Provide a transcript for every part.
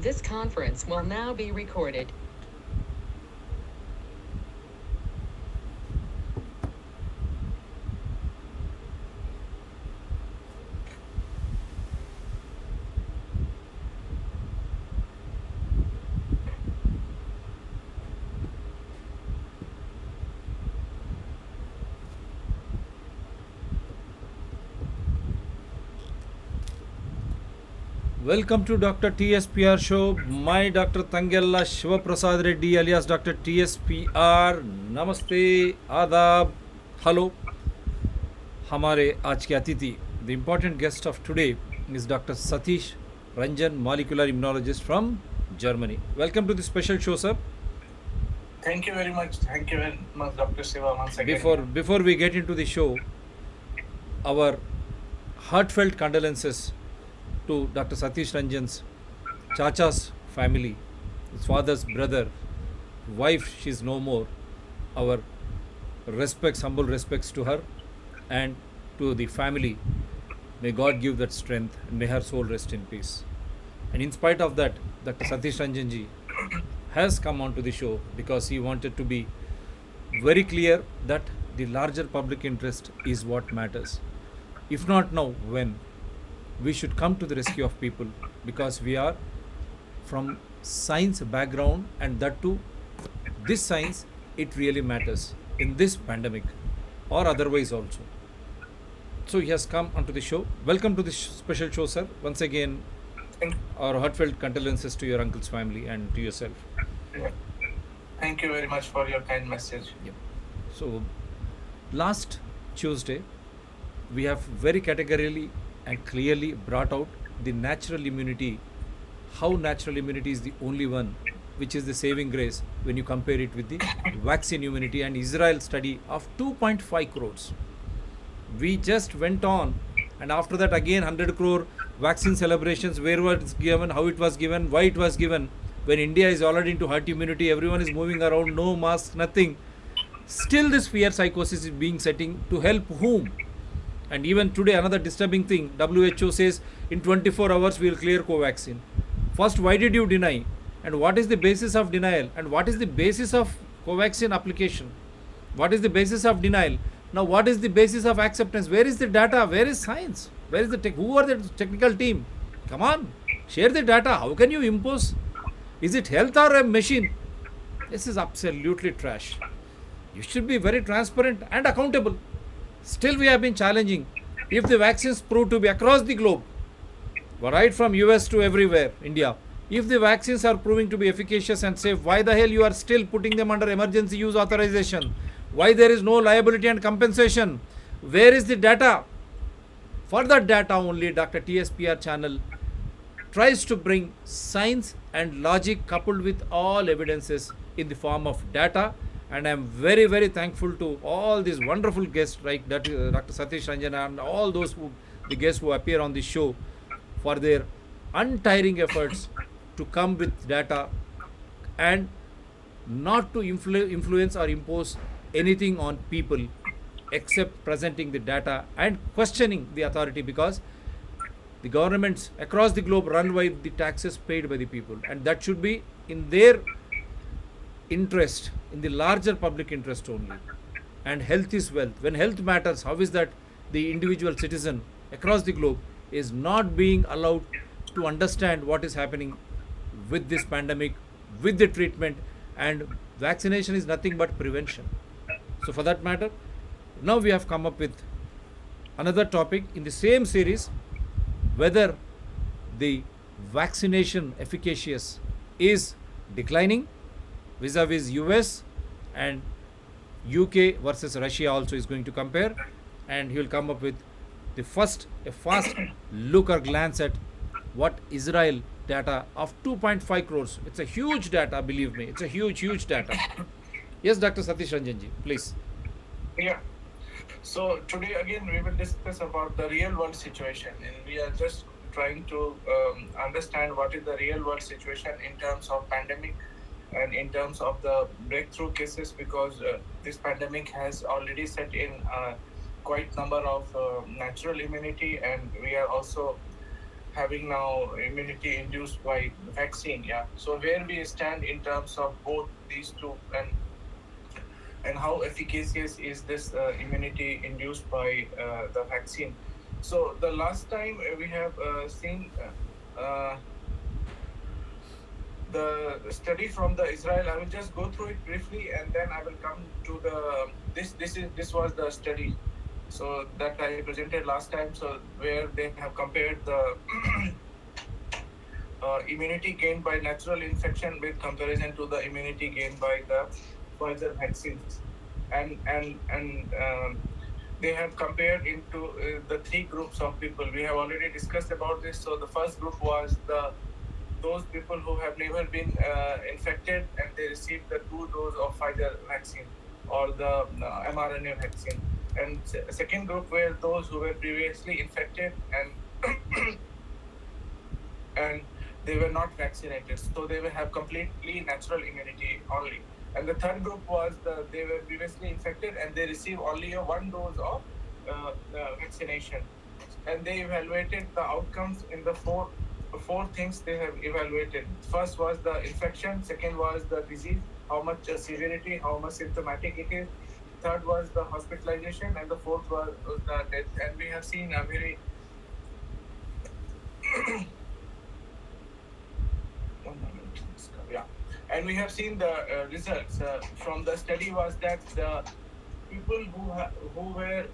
This conference will now be recorded. Welcome to Dr. TSPR show. My Dr. Tangella Shiva Prasad Reddy alias Dr. TSPR. Namaste, Adab, hello. हमारे आज के अतिथि the important guest of today is doctor Satish Ranjan molecular immunologist from Germany. Welcome to the special show, sir. Thank you very much. Thank you very much, Dr. Shiva, once again. Before we get into the show, our heartfelt condolences to Dr. Satish Ranjan's Chacha's family, his father's brother, wife, she's no more. Our respects, humble respects to her and to the family. May God give that strength and may her soul rest in peace. And in spite of that, Dr. Satish Ranjanji has come onto the show because he wanted to be very clear that the larger public interest is what matters. If not now, when? We should come to the rescue of people because we are from science background, and that too, this science, it really matters in this pandemic or otherwise also. So he has come onto the show. Welcome to this special show, sir. Once again, our heartfelt condolences to your uncle's family and to yourself. Thank you very much for your kind message. Yep. So, last Tuesday, we have very categorically and clearly brought out the natural immunity, how natural immunity is the only one which is the saving grace when you compare it with the vaccine immunity and Israel study of 2.5 crores. We just went on, and after that again 100 crore vaccine celebrations, where was given, how it was given, why it was given. When India is already into herd immunity, everyone is moving around, no mask, nothing. Still this fear psychosis is being setting to help whom? And even today another disturbing thing, WHO says in 24 hours we will clear Covaxin. First, why did you deny? And what is the basis of denial? And what is the basis of Covaxin application? What is the basis of denial? Now, what is the basis of acceptance? Where is the data? Where is science? Where is the who are the technical team? Come on, share the data. How can you impose? Is it health or a machine? This is absolutely trash. You should be very transparent and accountable. Still, we have been challenging. If the vaccines prove to be across the globe, right from US to everywhere, India, if the vaccines are proving to be efficacious and safe, why the hell you are still putting them under emergency use authorization? Why there is no liability and compensation? Where is the data? For that data only, Dr. TSPR channel tries to bring science and logic coupled with all evidences in the form of data. And I am very, very thankful to all these wonderful guests like Dr. Satish Ranjan and all those the guests who appear on this show for their untiring efforts to come with data and not to influence or impose anything on people except presenting the data and questioning the authority, because the governments across the globe run by the taxes paid by the people, and that should be in their interest, in the larger public interest only. And health is wealth. When health matters, how is that the individual citizen across the globe is not being allowed to understand what is happening with this pandemic, with the treatment? And vaccination is nothing but prevention. So for that matter, now we have come up with another topic in the same series, whether the vaccination efficacious is declining vis-a-vis US, and UK versus Russia also is going to compare, and he will come up with a fast look or glance at what Israel data of 2.5 crores. It's a huge data, believe me. It's a huge data. Yes, Dr. Satish Ranjanji, please. Yeah. So today again we will discuss about the real world situation, and we are just trying to understand what is the real world situation in terms of pandemic and in terms of the breakthrough cases, because this pandemic has already set in quite number of natural immunity, and we are also having now immunity induced by vaccine. Yeah. So where we stand in terms of both these two, and how efficacious is this immunity induced by the vaccine. So the last time we have seen the study from the Israel. I will just go through it briefly, and then I will come to the this was the study, so that I presented last time. So where they have compared the immunity gained by natural infection with comparison to the immunity gained by the Pfizer vaccines, and they have compared into the three groups of people. We have already discussed about this. So the first group was those people who have never been infected and they received the 2 dose of Pfizer vaccine or the mRNA vaccine. And second group were those who were previously infected and and they were not vaccinated, so they will have completely natural immunity only. And the third group was they were previously infected and they received only a 1 dose of vaccination. And they evaluated the outcomes in the four things they have evaluated. First was the infection, second was the disease, how much severity, how much symptomatic it is. Third was the hospitalization, and the fourth was the death. And we have seen a very one moment. Yeah, and we have seen the results from the study was that the people who were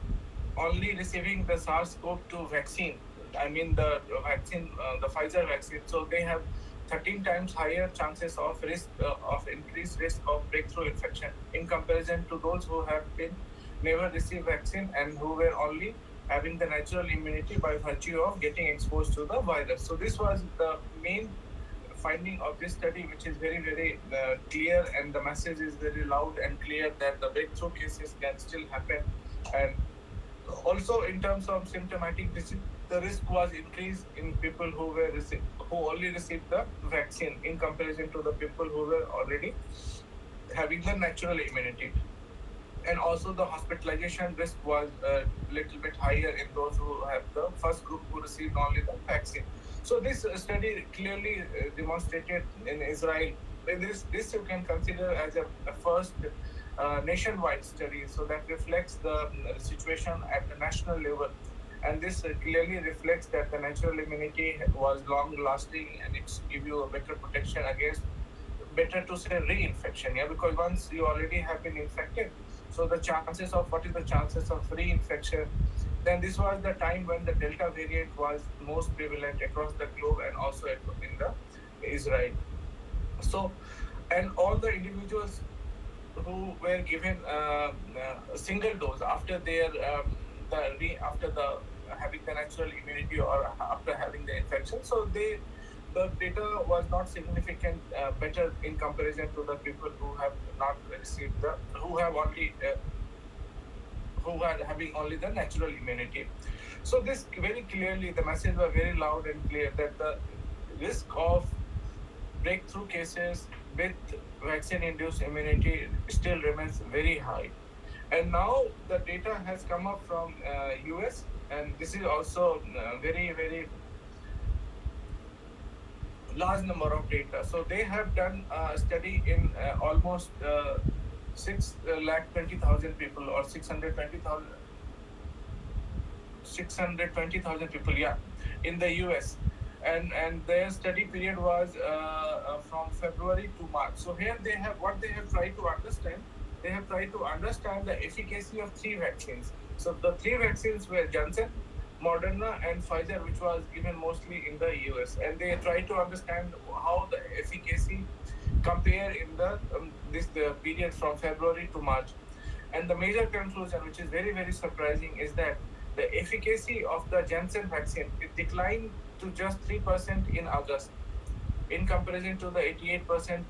only receiving the SARS-CoV-2 vaccine, I mean the vaccine, the Pfizer vaccine, so they have 13 times higher chances of increased risk of breakthrough infection in comparison to those who have been never received vaccine and who were only having the natural immunity by virtue of getting exposed to the virus. So this was the main finding of this study, which is very, very clear, and the message is very loud and clear that the breakthrough cases can still happen. And also in terms of symptomatic disease, the risk was increased in people who only received the vaccine in comparison to the people who were already having the natural immunity. And also the hospitalization risk was a little bit higher in those who have the first group who received only the vaccine. So this study clearly demonstrated in Israel. This you can consider as a first nationwide study, so that reflects the situation at the national level. And this clearly reflects that the natural immunity was long lasting and it gives you a better protection against, better to say, reinfection. Yeah, because once you already have been infected, so the chances of what is the chances of reinfection. Then this was the time when the Delta variant was most prevalent across the globe and also in the Israel. So, and all the individuals who were given a single dose after their after the having the natural immunity or after having the infection, so the data was not significant better in comparison to the people who have not received who have only who are having only the natural immunity. So this very clearly, the message was very loud and clear that the risk of breakthrough cases with vaccine-induced immunity still remains very high. And now the data has come up from US, and this is also very, very large number of data. So they have done a study in almost 620,000 people, or 620,000 people, yeah, in the US. And their study period was from February to March. So here they have tried to understand. They have tried to understand the efficacy of 3 vaccines. So the 3 vaccines were Janssen, Moderna, and Pfizer, which was given mostly in the US. And they tried to understand how the efficacy compare in the period from February to March. And the major conclusion, which is very, very surprising, is that the efficacy of the Janssen vaccine, it declined to just 3% in August in comparison to the 88%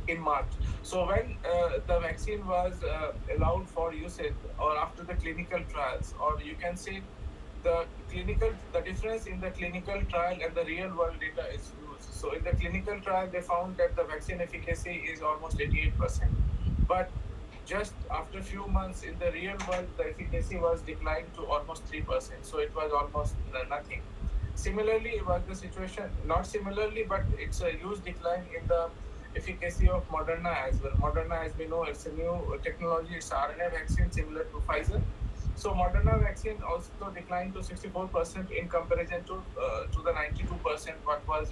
in March. So when the vaccine was allowed for usage, or after the clinical trials, or you can say the difference in the clinical trial and the real world data is huge. So in the clinical trial, they found that the vaccine efficacy is almost 88%. But just after a few months in the real world, the efficacy was declined to almost 3%. So it was almost nothing. Similarly, was the situation not similarly, but it's a huge decline in the efficacy of Moderna as well. Moderna, as we know, it's a new technology. It's RNA vaccine similar to Pfizer. So Moderna vaccine also declined to 64% in comparison to the 92% what was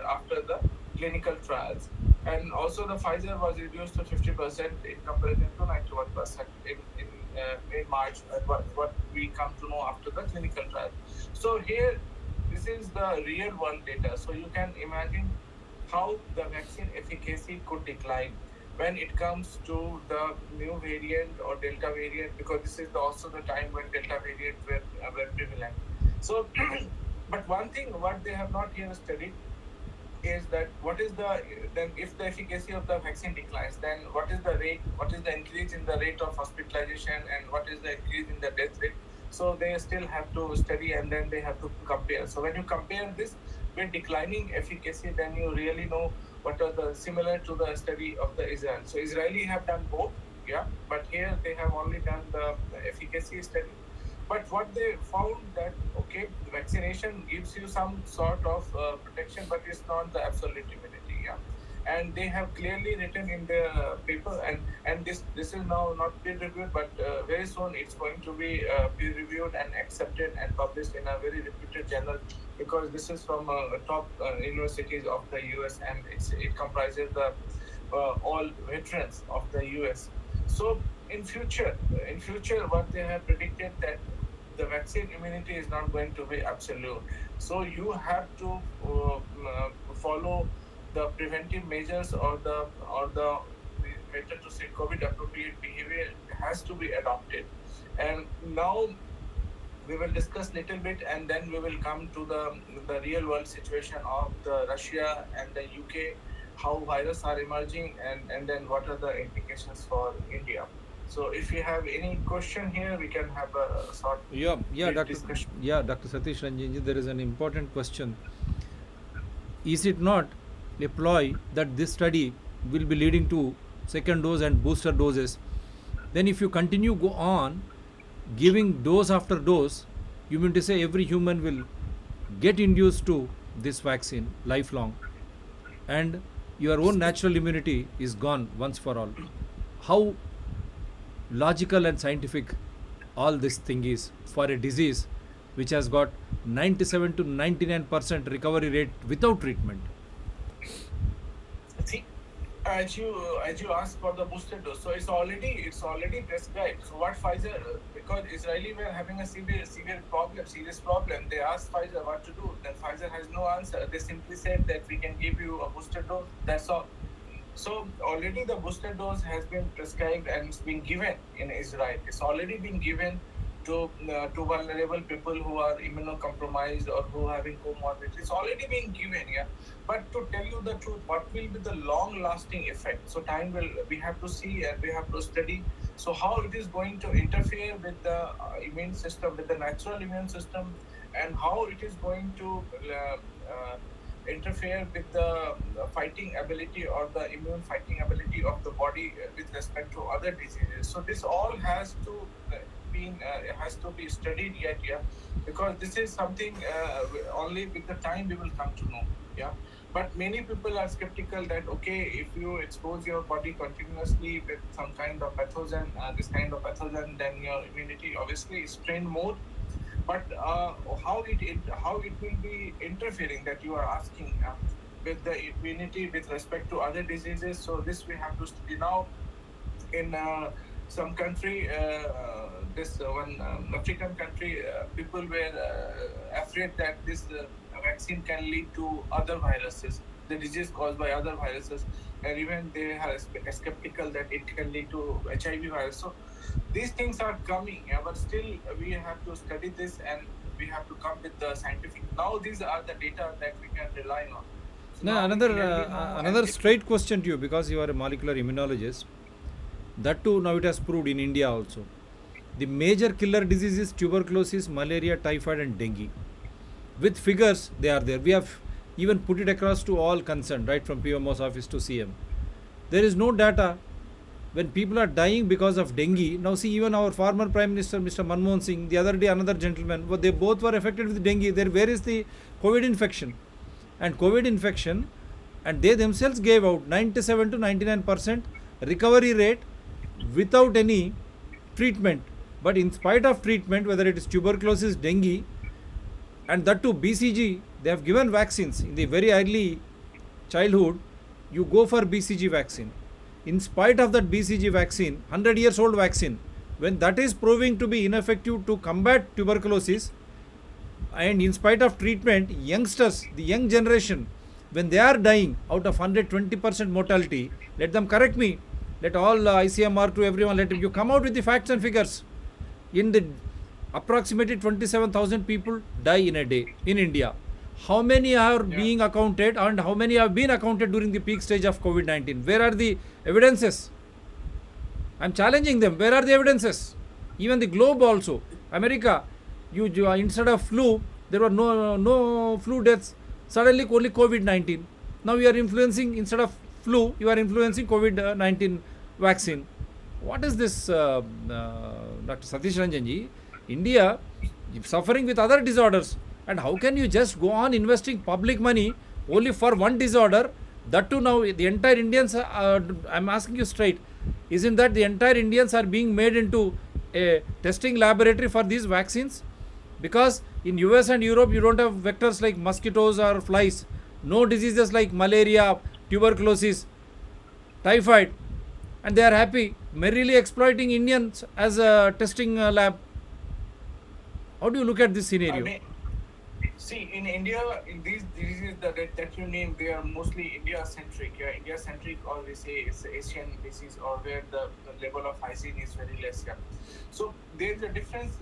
after the clinical trials, and also the Pfizer was reduced to 50% in comparison to 91% in March. What we come to know after the clinical trial. So here, this is the real world data. So you can imagine how the vaccine efficacy could decline when it comes to the new variant or Delta variant, because this is also the time when Delta variant were prevalent. So, but one thing what they have not here studied is that what is the then if the efficacy of the vaccine declines, then what is the rate, what is the increase in the rate of hospitalization, and what is the increase in the death rate. So they still have to study, and then they have to compare. So when you compare this with declining efficacy, then you really know what are the similar to the study of the Israel. So Israeli have done both, yeah, but here they have only done the efficacy study. But what they found that okay, vaccination gives you some sort of protection, but it's not the absolute immunity. Yeah, and they have clearly written in their paper, and this is now not peer reviewed, but very soon it's going to be peer reviewed and accepted and published in a very reputed journal, because this is from top universities of the US, and it comprises the all veterans of the US. So in future, what they have predicted that the vaccine immunity is not going to be absolute. So you have to follow the preventive measures, or the better to say COVID appropriate behavior has to be adopted. And now we will discuss little bit, and then we will come to the real world situation of the Russia and the UK, how viruses are emerging, and then what are the implications for India. So if you have any question here, we can have a short brief discussion. Dr. Satish Ranjanji, there is an important question. Is it not a ploy that this study will be leading to second dose and booster doses? Then if you continue go on giving dose after dose, you mean to say every human will get induced to this vaccine lifelong, and your own natural immunity is gone once for all. How logical and scientific all this thing is for a disease which has got 97 to 99% recovery rate without treatment? See, as you asked for the booster dose, so it's already prescribed. So what Pfizer, because Israeli were having a serious problem, they asked Pfizer what to do. Then Pfizer has no answer. They simply said that we can give you a booster dose. That's all. So already the booster dose has been prescribed and it's been given in Israel. It's already been given to vulnerable people who are immunocompromised or who are having comorbidities. It's already been given, yeah. But to tell you the truth, what will be the long-lasting effect? So we have to see and we have to study. So how it is going to interfere with the immune system, with the natural immune system, and how it is going to interfere with the fighting ability or the immune fighting ability of the body with respect to other diseases. So this all has to be studied yet, yeah, because this is something only with the time we will come to know, yeah. But many people are skeptical that okay, if you expose your body continuously with some kind of pathogen, this kind of pathogen, then your immunity obviously is trained more. But how it will be interfering, that you are asking, with the immunity with respect to other diseases. So this we have to study now. In some country, this one African country, people were afraid that this vaccine can lead to other viruses, the disease caused by other viruses, and even they are skeptical that it can lead to HIV virus. So these things are coming, but still we have to study this and we have to come with the scientific. Now these are the data that we can rely on. So Now another straight question to you, because you are a molecular immunologist. That too, now it has proved in India also. The major killer diseases: tuberculosis, malaria, typhoid, and dengue. With figures, they are there. We have even put it across to all concerned, right from PMO's office to CM. There is no data when people are dying because of dengue. Now see, even our former Prime Minister, Mr. Manmohan Singh, the other day another gentleman, they both were affected with dengue. There, where is the COVID infection? And COVID infection, and they themselves gave out 97 to 99% recovery rate without any treatment. But in spite of treatment, whether it is tuberculosis, dengue, and that too BCG, they have given vaccines in the very early childhood. You go for BCG vaccine. In spite of that BCG vaccine, 100 years old vaccine, when that is proving to be ineffective to combat tuberculosis, and in spite of treatment, youngsters, the young generation, when they are dying out of 120% mortality, let them correct me. Let all ICMR to everyone, let you come out with the facts and figures. In the approximately 27,000 people die in a day in India. How many are being accounted and how many have been accounted during the peak stage of COVID-19? Where are the evidences? I'm challenging them. Where are the evidences? Even the globe also. America, you instead of flu, there were no flu deaths. Suddenly only COVID-19. Now you are influencing, instead of flu, you are influencing COVID-19 vaccine. What is this, Dr. Satish Ranjanji? India suffering with other disorders. And how can you just go on investing public money only for one disorder? That too now the entire Indians, I'm asking you straight, isn't that the entire Indians are being made into a testing laboratory for these vaccines? Because in US and Europe you don't have vectors like mosquitoes or flies, no diseases like malaria, tuberculosis, typhoid, and they are happy, merrily exploiting Indians as a testing lab. How do you look at this scenario? I mean, see, in India, in these diseases that you name, they are mostly India-centric. Yeah, India-centric, or we say it's Asian disease, or where the level of hygiene is very less. Yeah. So there's a difference.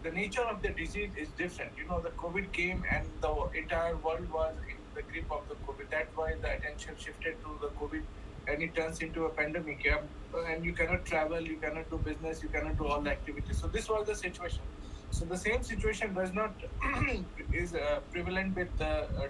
The nature of the disease is different. You know, the COVID came and the entire world was in the grip of the COVID. That's why the attention shifted to the COVID, and it turns into a pandemic. Yeah, and you cannot travel, you cannot do business, you cannot do all the activities. So this was the situation. So the same situation does not is prevalent with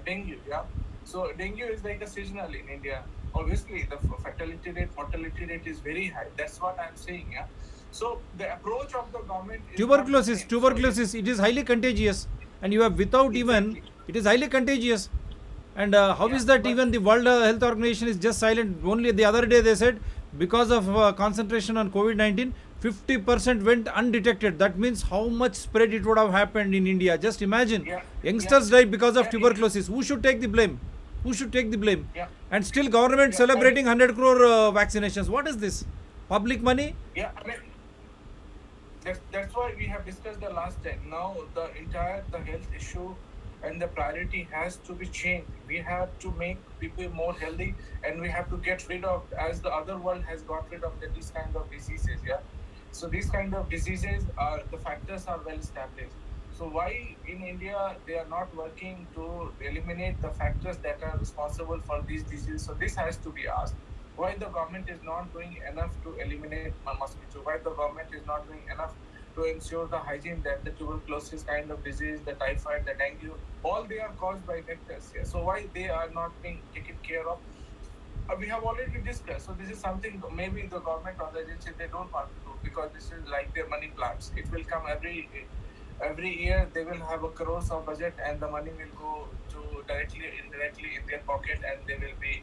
dengue. Yeah. So dengue is like a seasonal in India. Obviously, the fatality rate, mortality rate is very high. That's what I'm saying. Yeah. So the approach of the government is tuberculosis, it is highly contagious, and you have without even it is highly contagious. And how is that even the World Health Organization is just silent? Only the other day they said because of concentration on COVID-19, 50% went undetected. That means how much spread it would have happened in India. Just imagine, youngsters died because of tuberculosis. Who should take the blame? Who should take the blame? And still government celebrating 100 crore vaccinations. What is this? Public money? Yeah, I mean, that's why we have discussed the last time. Now the health issue and the priority has to be changed. We have to make people more healthy, and we have to get rid of, as the other world has got rid of these kind of diseases. Yeah. So these kind of diseases are, the factors are well established. So why in India they are not working to eliminate the factors that are responsible for these diseases? So this has to be asked. Why the government is not doing enough to eliminate mosquito? Why the government is not doing enough to ensure the hygiene, that the tuberculosis kind of disease, the typhoid, the dengue, all they are caused by vectors. Yeah. So why they are not being taken care of? We have already discussed. So this is something maybe the government or the agency they don't want to do, because this is like their money plants. It will come every year. They will have a crores of budget, and the money will go to directly, indirectly in their pocket, and they will be,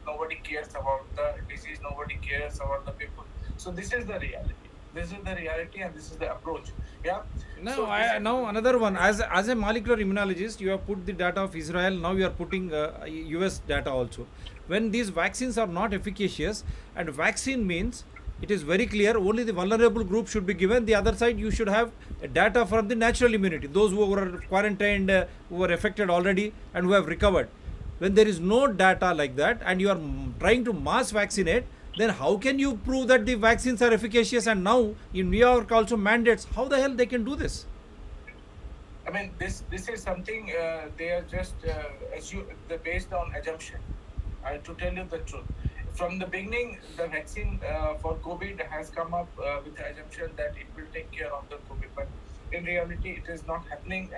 nobody cares about the disease. Nobody cares about the people. So this is the reality. This is the reality, and this is the approach. Yeah. Now another one. As a molecular immunologist, you have put the data of Israel. Now you are putting US data also. When these vaccines are not efficacious, and vaccine means it is very clear only the vulnerable group should be given. The other side, you should have data from the natural immunity, those who were quarantined, who were affected already, and who have recovered. When there is no data like that, and you are trying to mass vaccinate, then how can you prove that the vaccines are efficacious? And now in New York also mandates. How the hell they can do this? I mean, this is something they are just based on assumption. To tell you the truth, from the beginning, the vaccine for COVID has come up with the assumption that it will take care of the COVID, but in reality, it is not happening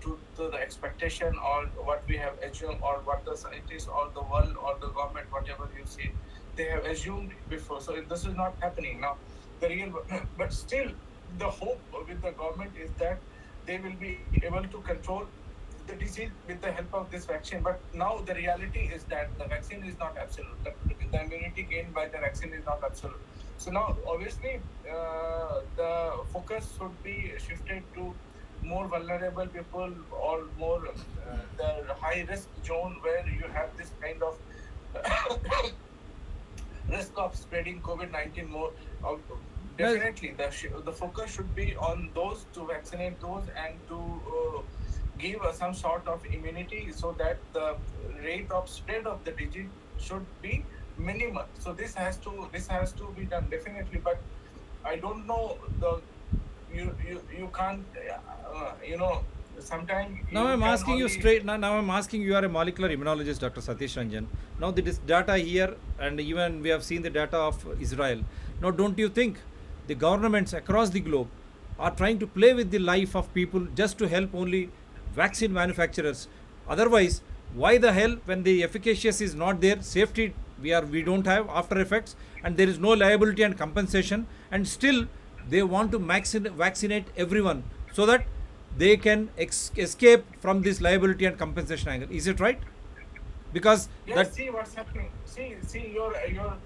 to the expectation or what we have assumed, or what the scientists or the world or the government, whatever you see, they have assumed before. So this is not happening now. The real, but still, the hope with the government is that they will be able to control the disease with the help of this vaccine. But now the reality is that the vaccine is not absolute. The immunity gained by the vaccine is not absolute. So now, obviously, the focus should be shifted to more vulnerable people or more the high risk zone where you have this kind of risk of spreading COVID-19 more. Definitely, the focus should be on those, to vaccinate those and to give some sort of immunity so that the rate of spread of the disease should be minimal. So this has to be done definitely. But I don't know, you can't sometimes Now I'm can asking you only- straight. Now I'm asking you are a molecular immunologist, Dr. Satish Ranjan. Now this data here, and even we have seen the data of Israel. Now, don't you think the governments across the globe are trying to play with the life of people just to help only vaccine manufacturers? Otherwise, why the hell, when the efficacious is not there, safety we don't have, after effects, and there is no liability and compensation, and still they want to vaccinate everyone so that they can escape from this liability and compensation angle. Is it right? Because Yes, that see what's happening. See your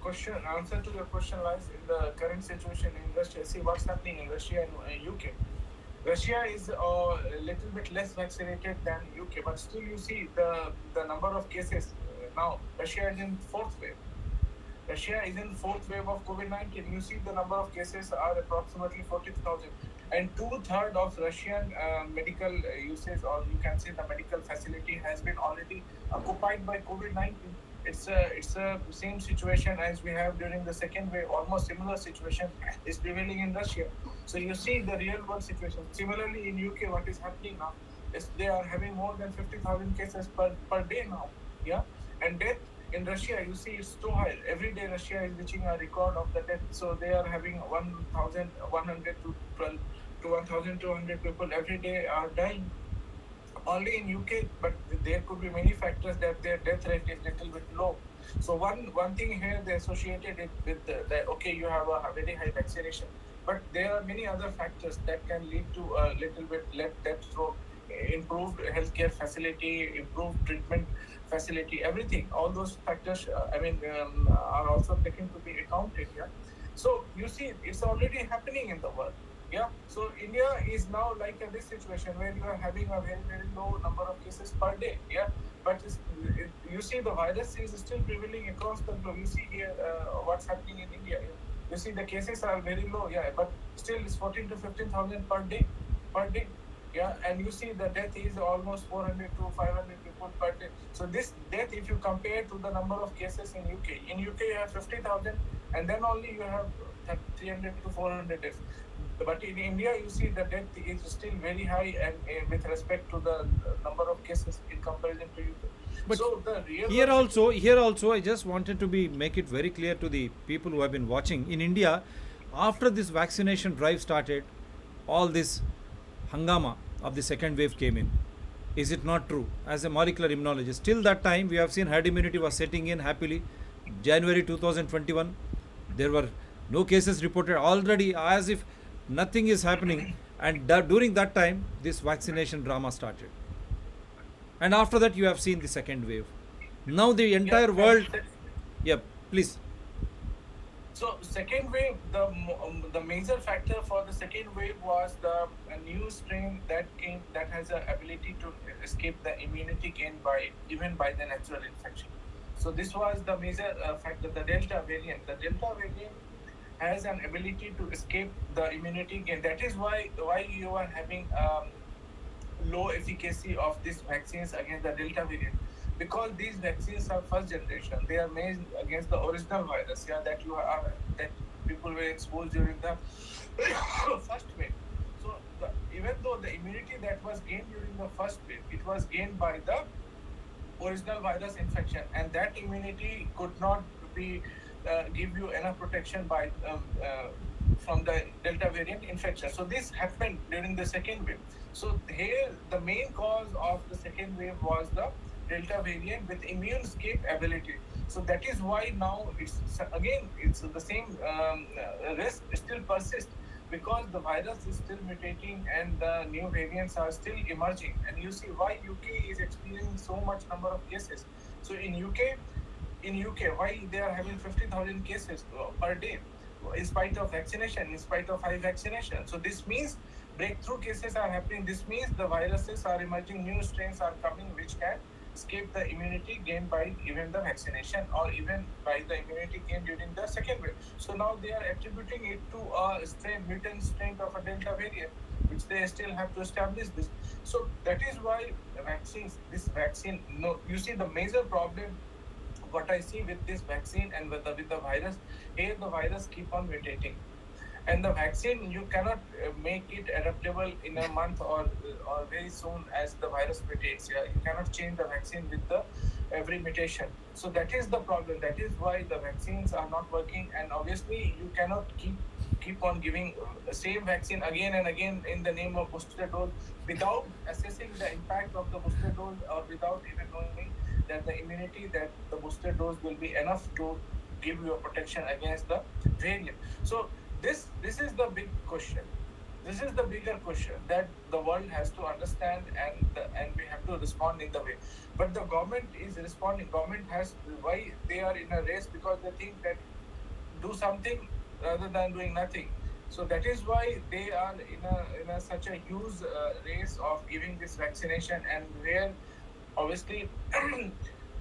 question, answer to your question lies in the current situation in Russia. See what's happening in Russia and UK. Russia is a little bit less vaccinated than UK, but still you see the number of cases now. Russia is in fourth wave. Russia is in fourth wave of COVID-19. You see the number of cases are approximately 40,000, and 2/3 of Russian medical usage, or you can say the medical facility, has been already occupied by COVID-19. It's a same situation as we have during the second wave. Almost similar situation is prevailing in Russia. So you see the real world situation. Similarly in UK, what is happening now is they are having more than 50,000 cases per day now. Yeah, and death in Russia, you see, it's too high. Every day Russia is reaching a record of the death. So they are having 1,100 to 1,200 people every day are dying. Only in UK, but there could be many factors that their death rate is little bit low. So one thing here, they associated it with that, okay, you have a very high vaccination, but there are many other factors that can lead to a little bit less death through improved healthcare facility, improved treatment facility, everything. All those factors, are also taken to be accounted. Yeah. So you see, it's already happening in the world. Yeah. So India is now like in this situation where you are having a very, very low number of cases per day. Yeah. But you see, the virus is still prevailing across the globe. You see here what's happening in India. You see the cases are very low. Yeah. But still it's 14 to 15,000 per day. Per day. Yeah, and you see the death is almost 400 to 500 people per day. So this death, if you compare to the number of cases in UK you have 50,000, and then only you have 300 to 400 deaths. But in India, you see the death is still very high, and with respect to the number of cases in comparison to UK. But so the real here also I just wanted to make it very clear to the people who have been watching. In India, after this vaccination drive started, all this hangama of the second wave came in. Is it not true? As a molecular immunologist, till that time we have seen herd immunity was setting in happily. January 2021, there were no cases reported, already as if nothing is happening, and during that time this vaccination drama started, and after that you have seen the second wave. Now the entire world. Yep, please. So second wave, the major factor for the second wave was the new strain that came that has an ability to escape the immunity gained by the natural infection. So this was the major factor, the Delta variant. The Delta variant has an ability to escape the immunity gain. That is why you are having low efficacy of these vaccines against the Delta variant. Because these vaccines are first generation, they are made against the original virus, that people were exposed during the first wave. So even though the immunity that was gained during the first wave, it was gained by the original virus infection, and that immunity could not be give you enough protection from the Delta variant infection. So this happened during the second wave. So here the main cause of the second wave was the Delta variant with immune escape ability. So that is why now it's the same risk still persists because the virus is still mutating and the new variants are still emerging. And you see why UK is experiencing so much number of cases. So in UK, why they are having 50,000 cases per day, in spite of vaccination, in spite of high vaccination. So this means breakthrough cases are happening. This means the viruses are emerging, new strains are coming, which can escape the immunity gained by even the vaccination or even by the immunity gained during the second wave. So now they are attributing it to a mutant strain of a Delta variant, which they still have to establish this. So that is why this vaccine, no, you see the major problem what I see with this vaccine and with the virus, here the virus keep on mutating, and the vaccine you cannot make it adaptable in a month or very soon as the virus mutates. Yeah, you cannot change the vaccine with the every mutation. So that is the problem. That is why the vaccines are not working, and obviously you cannot keep on giving the same vaccine again and again in the name of booster dose without assessing the impact of the booster dose or without even knowing that the immunity that the booster dose will be enough to give you a protection against the variant. So this is the big question. This is the bigger question that the world has to understand, and we have to respond in the way. But the government is responding. Government has why they are in a race because they think that do something rather than doing nothing. So that is why they are in such a huge race of giving this vaccination, and where obviously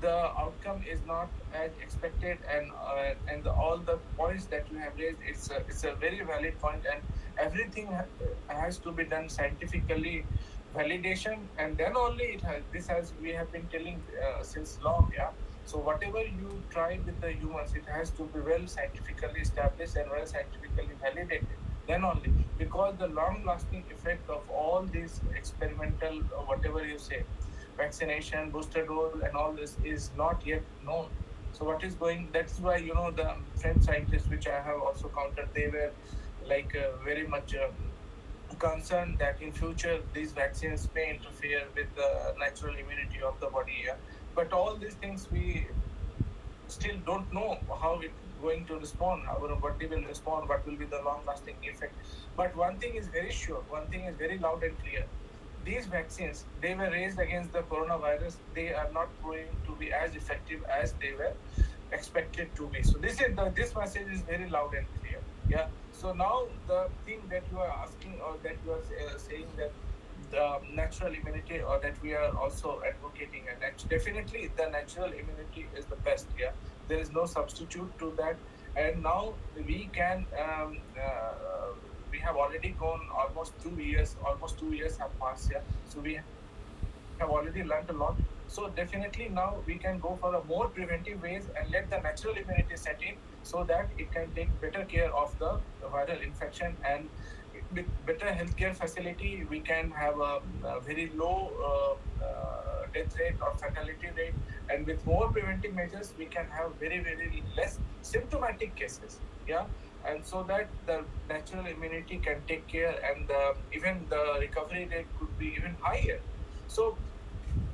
the outcome is not as expected, and all the points that you have raised, it's a very valid point, and everything has to be done scientifically, validation, and then only it has this has we have been telling since long. Yeah, so whatever you try with the humans, it has to be well scientifically established and well scientifically validated, then only, because the long lasting effect of all these experimental whatever you say vaccination, booster dose, and all this is not yet known. So what is going? That's why the French scientists, which I have also counted, they were like very much concerned that in future these vaccines may interfere with the natural immunity of the body. Yeah? But all these things we still don't know how it going to respond, what they will respond, what will be the long-lasting effect. But one thing is very sure, one thing is very loud and clear. These vaccines, they were raised against the coronavirus. They are not going to be as effective as they were expected to be. So this message is very loud and clear. Yeah. So now the thing that you are asking, or that you are saying, that the natural immunity, or that we are also advocating, and definitely the natural immunity is the best. Yeah, there is no substitute to that. And now we can we have already gone almost 2 years. Almost 2 years have passed. Yeah, so we have already learned a lot. So definitely now we can go for a more preventive ways and let the natural immunity set in, so that it can take better care of the viral infection, and with better healthcare facility we can have a very low death rate or fatality rate, and with more preventive measures we can have very less symptomatic cases. Yeah, and so that the natural immunity can take care, and even the recovery rate could be even higher. So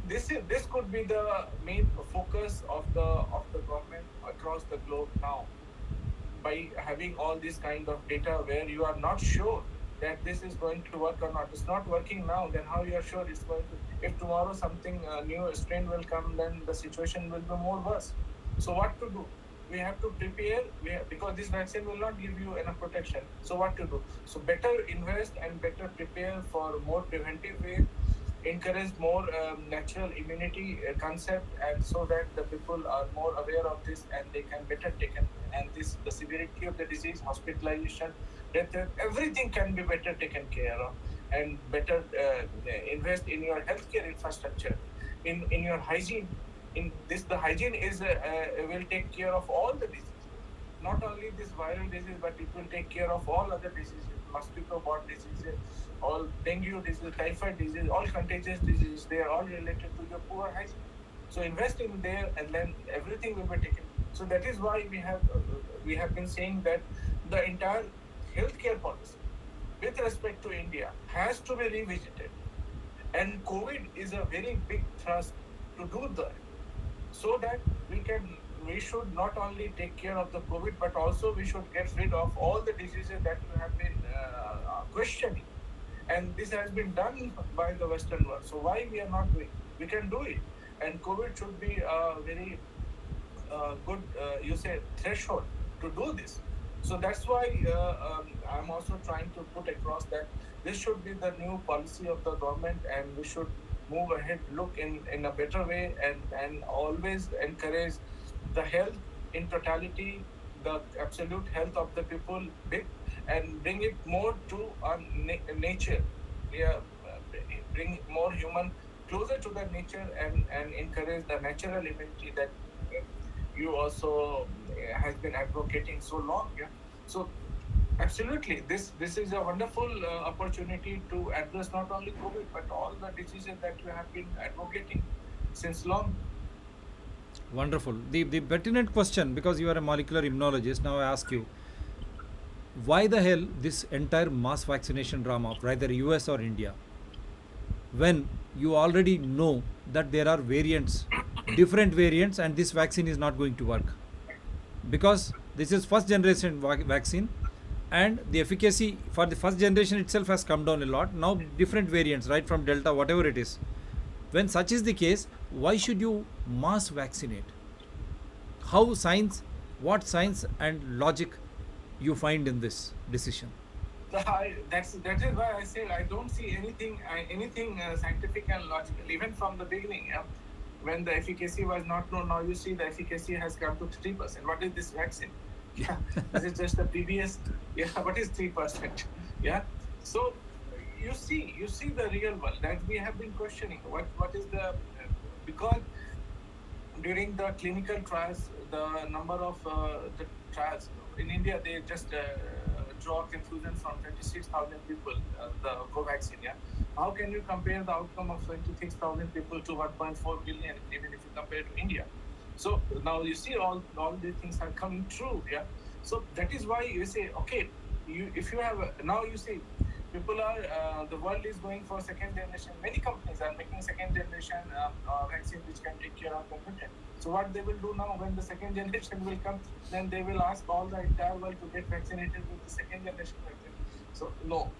this could be the main focus of the government across the globe now, by having all this kind of data where you are not sure that this is going to work or not. It's not working now, then how you are sure it's going to? If tomorrow something new strain will come, then the situation will be more worse. So what to do? We have to prepare, because this vaccine will not give you enough protection. So what to do? So better invest and better prepare for more preventive way, encourage more natural immunity concept, and so that the people are more aware of this and they can better take it. And the severity of the disease, hospitalization, death rate, everything can be better taken care of, and better invest in your healthcare infrastructure, in your hygiene. In this, the hygiene is will take care of all the diseases, not only this viral disease, but it will take care of all other diseases, mosquito-borne diseases, all dengue disease, typhoid disease, all contagious diseases. They are all related to your poor hygiene. So invest in there, and then everything will be taken. So that is why we have been saying that the entire healthcare policy with respect to India has to be revisited. And COVID is a very big thrust to do that, so that we should not only take care of the COVID, but also we should get rid of all the diseases that you have been questioning. And this has been done by the Western world. So why we are not doing? We can do it. And COVID should be a very good, you say, threshold to do this. So that's why I'm also trying to put across that this should be the new policy of the government, and we should move ahead, look in a better way, and always encourage the health in totality, the absolute health of the people, and bring it more to nature. Yeah, bring more human closer to the nature, and encourage the natural immunity that you also has been advocating so long. Yeah, so absolutely, this is a wonderful opportunity to address not only COVID but all the diseases that you have been advocating since long. Wonderful. The pertinent question, because you are a molecular immunologist, now I ask you, why the hell this entire mass vaccination drama of either US or India, when you already know that there are variants, different variants, and this vaccine is not going to work? Because this is first generation vaccine, and the efficacy for the first generation itself has come down a lot. Now different variants, right, from Delta, whatever it is. When such is the case, why should you mass vaccinate? How science, what science and logic you find in this decision? So that is why I say I don't see anything scientific and logical, even from the beginning. Yeah? When the efficacy was not known, now you see the efficacy has come to 3%. What is this vaccine? Yeah, this is just the previous. Yeah, what is 3%? Yeah, so you see the real world that we have been questioning. What is the because during the clinical trials, the number of the trials in India, they just draw conclusion from 26,000 people, the Covaxin. Yeah, how can you compare the outcome of 26,000 people to 1.4 billion, even if you compare to India? So now you see all these things are coming true. Yeah, so that is why you say, okay, if you have now you see people are the world is going for second generation. Many companies are making second generation vaccine which can take care of everything. So what they will do now, when the second generation will come, then they will ask all the entire world to get vaccinated with the second generation vaccine. So no,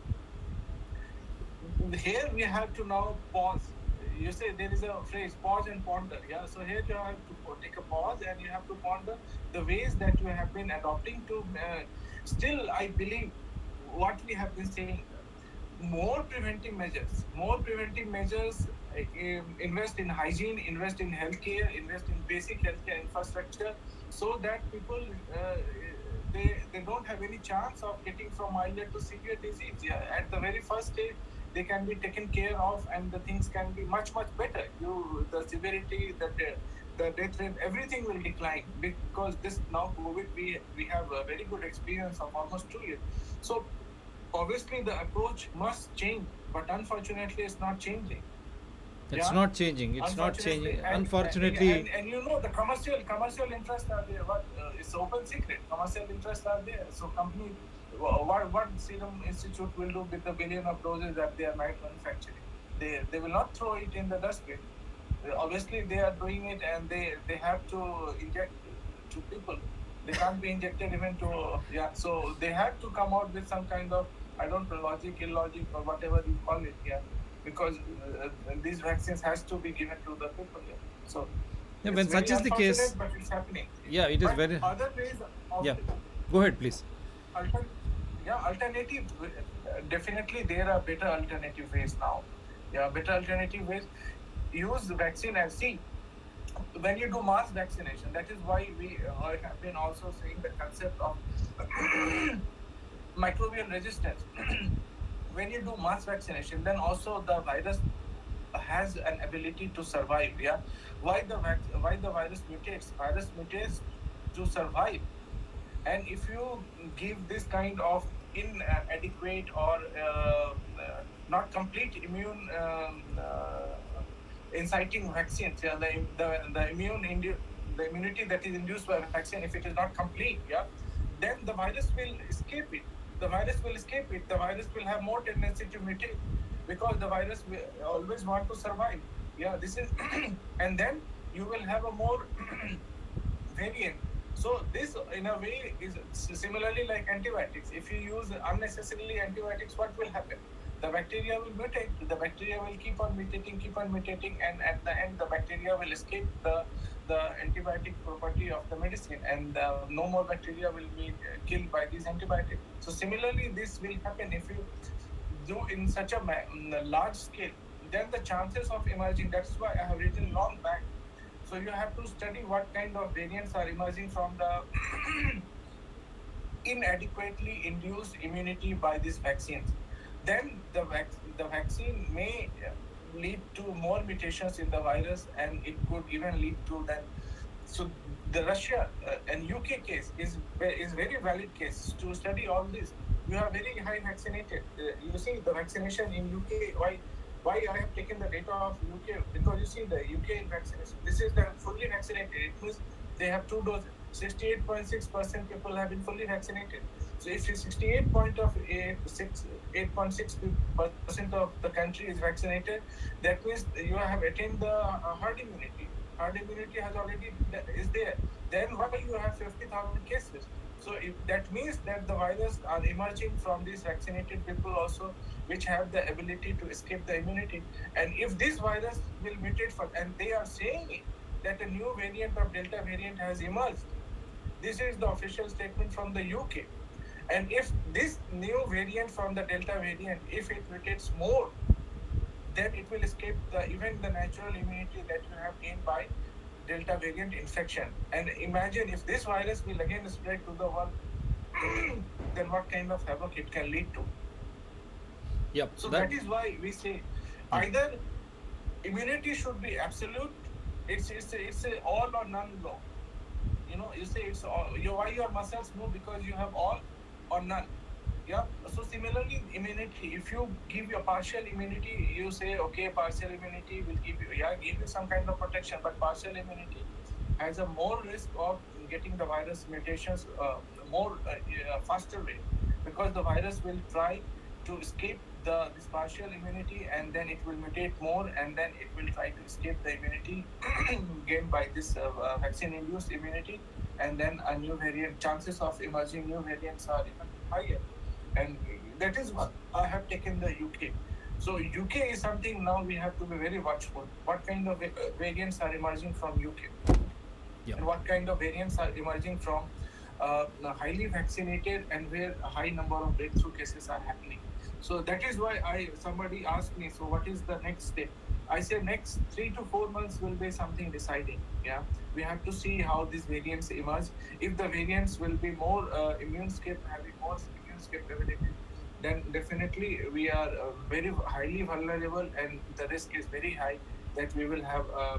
here we have to now pause. You say there is a phrase, pause and ponder. Yeah, so here you have to take a pause and you have to ponder the ways that you have been adopting to. Still, I believe what we have been saying, more preventive measures, invest in hygiene, invest in healthcare, invest in basic healthcare infrastructure, so that people they don't have any chance of getting from mild to severe disease. Yeah, at the very first stage, they can be taken care of, and the things can be much better. The severity, the death rate, everything will decline, because this now COVID, we have a very good experience of almost 2 years. So obviously the approach must change, but unfortunately it's not changing. It's not changing. Unfortunately, and you know the commercial interests are there. It's open secret. Commercial interests are there. So company, what Serum Institute will do with the billion of doses that they are manufacturing? They will not throw it in the dustbin. Obviously they are doing it, and they have to inject to people. They can't be injected even to So they have to come out with some kind of, I don't know, logic, illogic, or whatever you call it. Yeah, because these vaccines has to be given to the people. Yeah. So yeah, when such is the case, but it's happening. Yeah, it is very. Other ways. Go ahead, please. Alternative. Definitely, there are better alternative ways now. Yeah, better alternative ways. Use the vaccine and see. When you do mass vaccination, that is why we have been also saying the concept of microbial resistance. When you do mass vaccination, then also the virus has an ability to survive. Yeah, why the virus mutates? Virus mutates to survive, and if you give this kind of inadequate or not complete immune inciting vaccines, the immunity that is induced by vaccine, if it is not complete, then the virus will escape it. The virus will have more tendency to mutate, because the virus will always want to survive. Yeah, this is, and then you will have a more variant. So this, in a way, is similarly like antibiotics. If you use unnecessarily antibiotics, what will happen? The bacteria will mutate. The bacteria will keep on mutating, and at the end, the bacteria will escape the antibiotic property of the medicine, and no more bacteria will be killed by these antibiotics. So similarly, this will happen if you do in such a large scale. Then the chances of emerging. That's why I have written long back. So you have to study what kind of variants are emerging from the inadequately induced immunity by these vaccines. Then the vaccine may lead to more mutations in the virus, and it could even lead to that. So the Russia and UK case is very valid case to study all this. You are very high vaccinated. You see the vaccination in UK. Why I have taken the data of UK? Because you see the UK vaccination. This is the fully vaccinated. It means they have 2 doses. 68.6% people have been fully vaccinated. So if 8.6% of the country is vaccinated, that means you have attained the herd immunity. Herd immunity has already is there. Then why you have 50,000 cases? So if that means that the virus are emerging from these vaccinated people also, which have the ability to escape the immunity. And if this virus will mutate for, and they are saying it, that a new variant of Delta variant has emerged. This is the official statement from the UK. And if this new variant from the Delta variant, if it mutates more, then it will escape even the natural immunity that you have gained by Delta variant infection. And imagine if this virus will again spread to the world, then what kind of havoc it can lead to. Yep. So that is why we say either immunity should be absolute. It's a all or none law. You say it's all. Why your muscles move? Because you have all or none. Yeah. So similarly, immunity. If you give your partial immunity, you say okay, partial immunity will give you some kind of protection, but partial immunity has a more risk of getting the virus mutations more faster way, because the virus will try to escape this partial immunity, and then it will mutate more, and then it will try to escape the immunity gained by this vaccine-induced immunity, and then a new variant. Chances of emerging new variants are even higher, and that is what I have taken the UK. So UK is something now we have to be very watchful. What kind of variants are emerging from UK, and what kind of variants are emerging from highly vaccinated and where a high number of breakthrough cases are happening. So that is why somebody asked me, so what is the next step? I say next 3 to 4 months will be something deciding. Yeah, we have to see how these variants emerge. If the variants will be more having more immune ability, then definitely we are very highly vulnerable, and the risk is very high that we will have a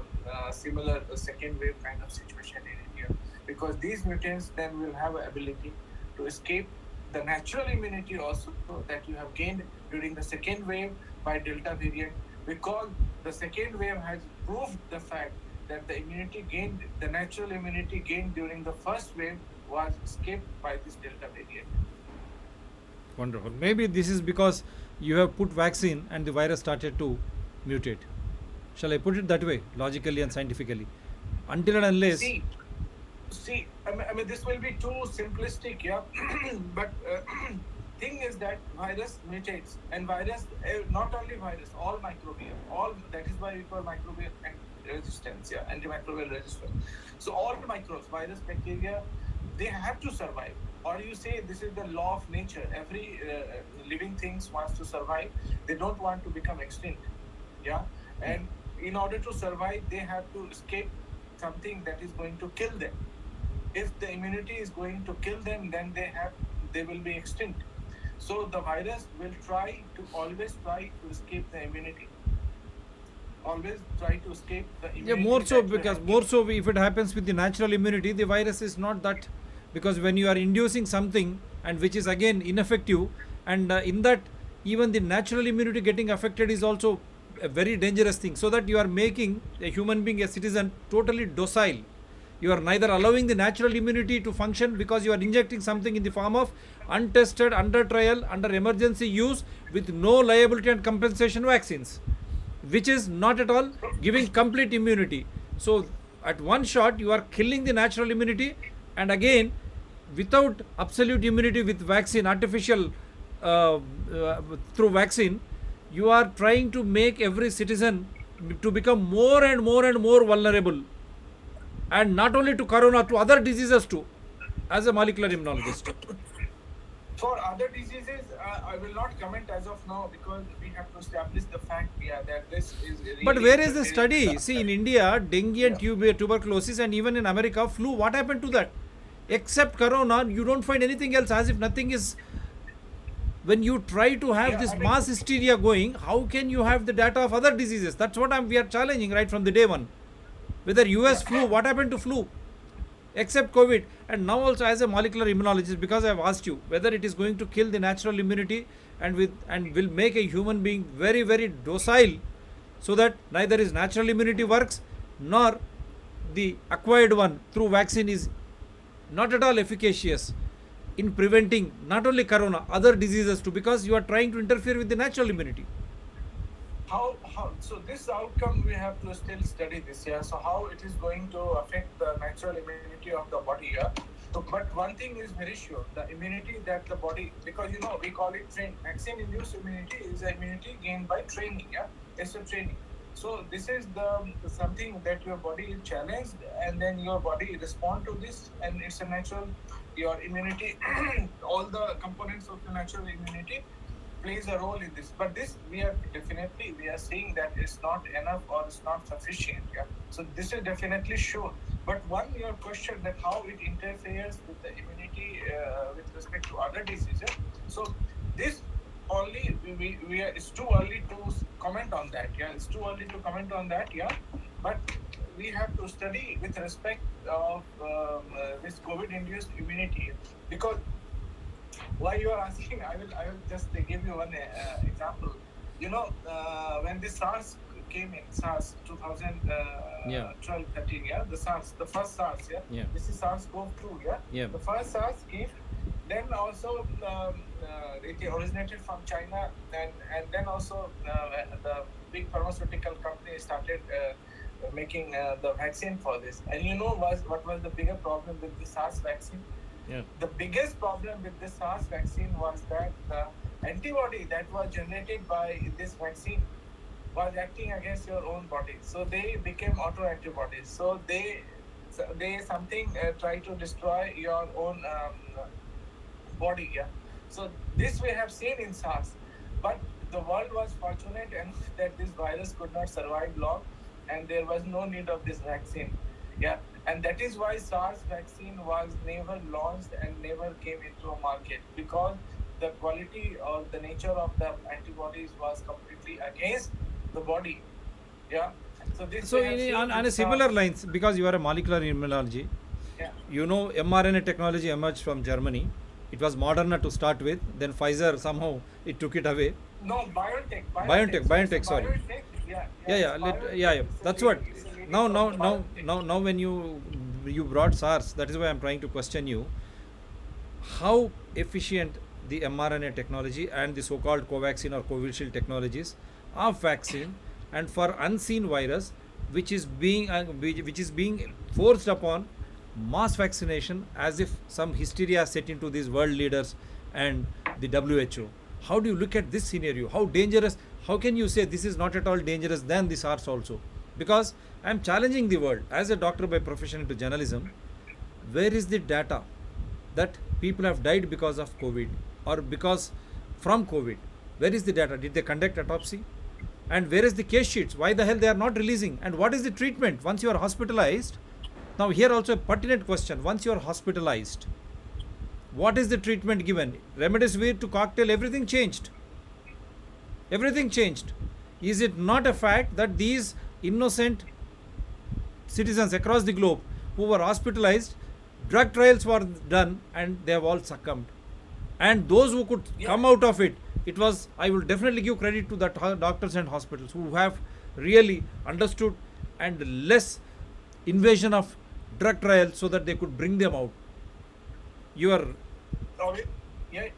similar second wave kind of situation in India, because these mutants then will have an ability to escape the natural immunity also that you have gained during the second wave by Delta variant, because the second wave has proved the fact that the natural immunity gained during the first wave was escaped by this Delta variant. Wonderful. Maybe this is because you have put vaccine and the virus started to mutate. Shall I put it that way, logically and scientifically? Until and unless... See, I mean, this will be too simplistic, yeah. But thing is that virus mutates, and virus, not only virus, all microbial, that is why we call microbial resistance, yeah, antimicrobial resistance. So all microbes, virus, bacteria, they have to survive. Or you say this is the law of nature. Every living things wants to survive. They don't want to become extinct, yeah. And in order to survive, they have to escape something that is going to kill them. If the immunity is going to kill them, then they will be extinct. So the virus will always try to escape the immunity. Always try to escape the immunity. Yeah, more so if it happens with the natural immunity, the virus is not that, because when you are inducing something and which is again ineffective, and in that even the natural immunity getting affected is also a very dangerous thing, so that you are making a human being, a citizen, totally docile. You are neither allowing the natural immunity to function because you are injecting something in the form of untested, under trial, under emergency use with no liability and compensation vaccines. which is not at all giving complete immunity. So at one shot you are killing the natural immunity, and again without absolute immunity with vaccine, artificial through vaccine, you are trying to make every citizen to become more and more and more vulnerable, and not only to corona, to other diseases too, as a molecular immunologist. For other diseases, I will not comment as of now because we have to establish the fact, that this is really. But where is the study? See, in India, dengue and tuberculosis, and even in America, flu, what happened to that? Except corona, you don't find anything else, as if nothing is. When you try to have this mass hysteria going, how can you have the data of other diseases? That's what we are challenging right from the day one. Whether US flu, what happened to flu? Except COVID. And now also as a molecular immunologist, because I have asked you whether it is going to kill the natural immunity and will make a human being very, very docile, so that neither his natural immunity works nor the acquired one through vaccine is not at all efficacious in preventing not only corona, other diseases too, because you are trying to interfere with the natural immunity. How so this outcome we have to still study this year. So how it is going to affect the natural immunity of the body here. So, but one thing is very sure, the immunity that the body, because we call it vaccine induced immunity is the immunity gained by training, it's a training. So this is the something that your body is challenged, and then your body respond to this, and it's a natural, your immunity all the components of the natural immunity plays a role in this. But this we are seeing that it's not enough or it's not sufficient. So this is definitely sure. But your question that how it interferes with the immunity with respect to other diseases. So this only it's too early to comment on that. It's too early to comment on that. But we have to study with respect of this COVID-induced immunity, because why you are asking, I will just give you one example. When the SARS came in, SARS 2012, 13, the SARS, the first SARS, this is SARS-CoV-2, the first SARS came, then also it originated from China, and then also the big pharmaceutical company started making the vaccine for this. And what was the bigger problem with the SARS vaccine? The biggest problem with the SARS vaccine was that the antibody that was generated by this vaccine was acting against your own body. So they became autoantibodies. So they try to destroy your own body. So this we have seen in SARS. But the world was fortunate enough that this virus could not survive long, and there was no need of this vaccine. And that is why SARS vaccine was never launched and never came into a market, because the quality or the nature of the antibodies was completely against the body. So on a similar lines, because you are a molecular immunology, mRNA technology emerged from Germany. It was Moderna to start with, then Pfizer somehow it took it away. No, BioNTech, sorry. That's what. Now when you brought SARS, that is why I'm trying to question you. How efficient the mRNA technology and the so-called Covaxin or Covishield technologies of vaccine, and for unseen virus, which is being forced upon mass vaccination, as if some hysteria set into these world leaders and the WHO. How do you look at this scenario? How dangerous? How can you say this is not at all dangerous than the SARS also? Because I am challenging the world as a doctor by profession into journalism. Where is the data that people have died because of COVID or because from COVID? Where is the data? Did they conduct autopsy? And where is the case sheets? Why the hell they are not releasing? And what is the treatment once you are hospitalized? Now here also a pertinent question. Once you are hospitalized, what is the treatment given? Remdesivir to cocktail, everything changed. Everything changed. Is it not a fact that these innocent citizens across the globe who were hospitalized, drug trials were done and they have all succumbed? And those who could come out of it, I will definitely give credit to the doctors and hospitals who have really understood and less invasion of drug trials so that they could bring them out. Yeah,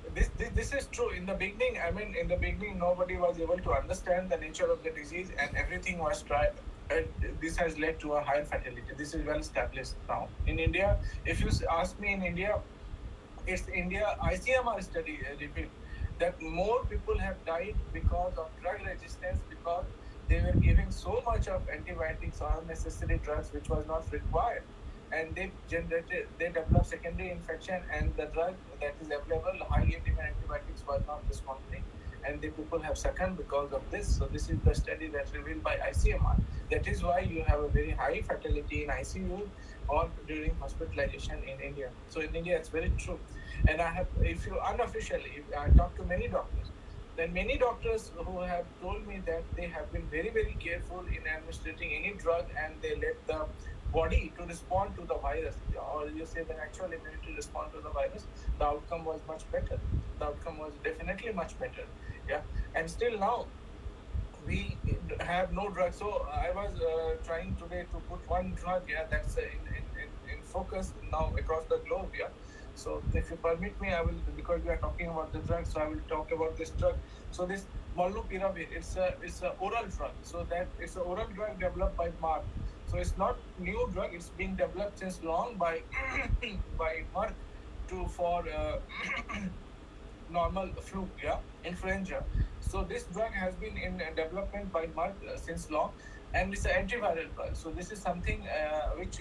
this is true. In the beginning, I mean, in the beginning, nobody was able to understand the nature of the disease, and everything was tried. And this has led to a higher fatality. This is well established now. In India, if you ask me, in India, it's India ICMR study revealed that more people have died because of drug resistance, because they were giving so much of antibiotics or unnecessary drugs which was not required, and they developed secondary infection, and the drug that is available, highly given antibiotics, was not responding, and the people have succumbed because of this. So this is the study that's revealed by ICMR. That is why you have a very high fatality in ICU or during hospitalization in India. So in India, it's very true. And I have, if you unofficially, if I talk to many doctors, then many doctors who have told me that they have been very, very careful in administering any drug, and they let the body to respond to the virus, or you say the natural immunity respond to the virus, the outcome was much better. The outcome was definitely much better. Yeah, and still now we have no drug. So I was trying today to put one drug, yeah, that's in focus now across the globe. Yeah. So if you permit me, I will, because we are talking about the drug, so I will talk about this drug. So this molnupiravir, it's a oral drug. So that it's an oral drug developed by Merck. So it's not new drug. It's being developed since long by by Merck for normal flu, yeah, influenza. So this drug has been in development by Merck since long, and it's an antiviral drug. So this is something which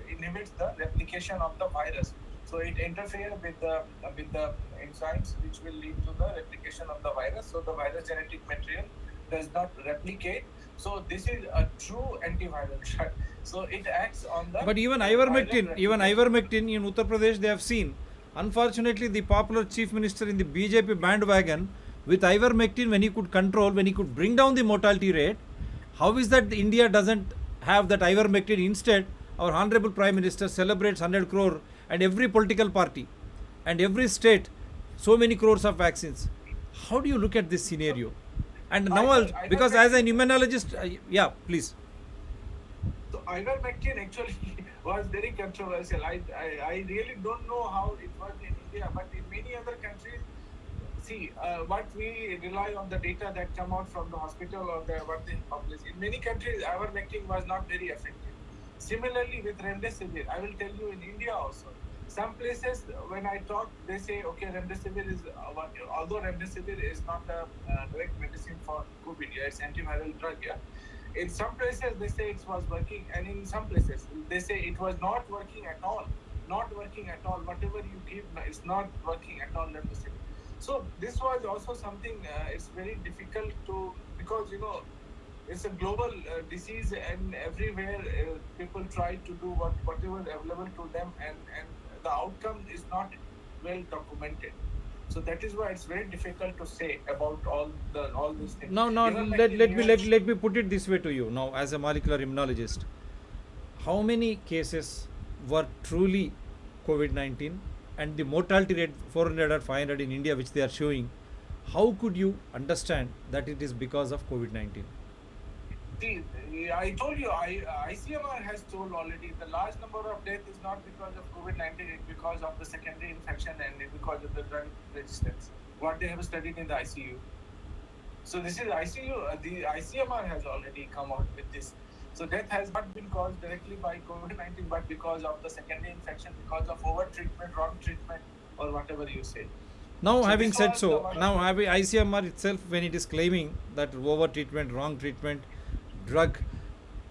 inhibits the replication of the virus. So it interferes with the enzymes which will lead to the replication of the virus. So the virus genetic material does not replicate. So this is a true antiviral drug. So it acts on the. But even ivermectin in Uttar Pradesh, they have seen. Unfortunately, the popular chief minister in the BJP bandwagon with ivermectin, when he could control, when he could bring down the mortality rate, how is that India doesn't have that ivermectin? Instead, our honorable prime minister celebrates 100 crore, and every political party and every state so many crores of vaccines. How do you look at this scenario? And now, because as an immunologist, yeah, please. So ivermectin actually was very controversial. I really don't know how it was in India, but in many other countries, see, what we rely on the data that come out from the hospital or what they publish. In many countries, ivermectin was not very effective. Similarly with remdesivir, I will tell you in India also. Some places, when I talk, they say, okay, remdesivir is, although remdesivir is not a direct medicine for COVID, yeah, it's antiviral drug, yeah. In some places, they say it was working, and in some places, they say it was not working at all. Not working at all. Whatever you give, it's not working at all, remdesivir. So this was also something, it's very difficult to, because, you know, it's a global disease, and everywhere people try to do whatever is available to them, and the outcome is not well documented. So that is why it's very difficult to say about all these things. Now, let me put it this way to you. Now, as a molecular immunologist, how many cases were truly COVID-19, and the mortality rate 400 or 500 in India, which they are showing? How could you understand that it is because of COVID-19? See, I told you, ICMR has told already the large number of deaths is not because of COVID-19, it's because of the secondary infection and because of the drug resistance. What they have studied in the ICU. So this is ICU, the ICMR has already come out with this. So death has not been caused directly by COVID-19, but because of the secondary infection, because of over-treatment, wrong treatment, or whatever you say. Now, having said so, now having ICMR itself, when it is claiming that over treatment, wrong treatment, drug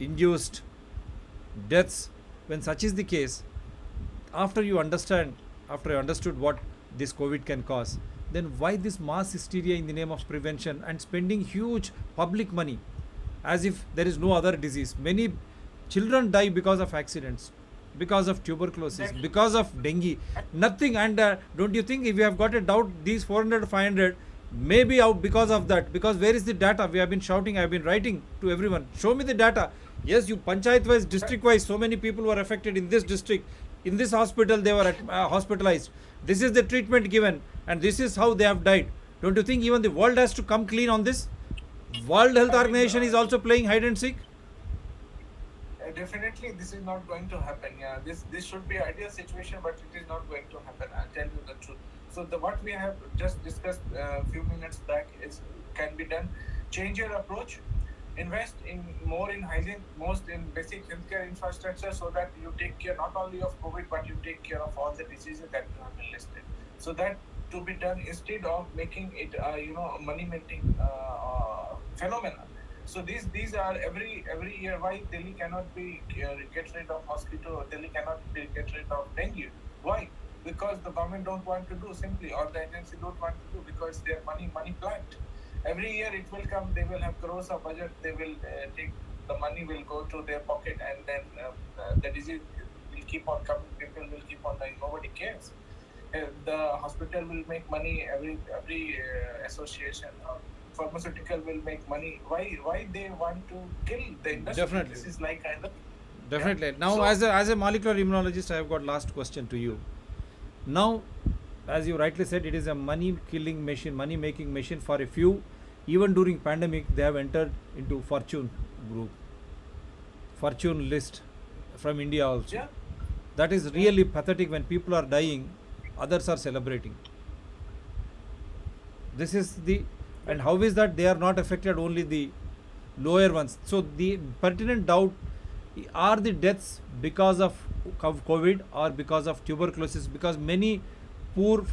induced deaths, when such is the case, after I understood what this COVID can cause, then why this mass hysteria in the name of prevention and spending huge public money as if there is no other disease? Many children die because of accidents, because of tuberculosis, because of dengue, nothing. And don't you think, if you have got a doubt, these 400, 500 may be out because of that? Because where is the data? We have been shouting, I have been writing to everyone, show me the data. Yes, you panchayat wise, district wise, so many people were affected in this district, in this hospital they were hospitalized, this is the treatment given, and this is how they have died. Don't you think even the world has to come clean on this? World Health Organization is also playing hide and seek. Definitely this is not going to happen. Yeah, this should be ideal situation, but it is not going to happen. I'll tell you the truth. So what we have just discussed a few minutes back is can be done. Change your approach. Invest in more in hygiene, most in basic healthcare infrastructure, so that you take care not only of COVID but you take care of all the diseases that you have been listed. So that to be done instead of making it a money making phenomenon. So these are every year. Why Delhi cannot be get rid of mosquito? Delhi cannot be get rid of dengue. Why? Because the government don't want to do simply, or the agency don't want to do because their money plant. Every year it will come. They will have crores of budget. They will take the money will go to their pocket, and then the disease will keep on coming. People will keep on dying. Nobody cares. The hospital will make money. Every association. Pharmaceutical will make money. Why they want to kill the industry? Definitely. This is like kind of Definitely. Now, So- as a molecular immunologist, I have got last question to you. Now, as you rightly said, it is a money killing machine, money making machine for a few. Even during pandemic, they have entered into Fortune group, Fortune list from India also. Yeah. That is really pathetic. When people are dying, others are celebrating. This is the, and how is that they are not affected, only the lower ones? So the pertinent doubt, are the deaths because of COVID or because of tuberculosis? Because many poor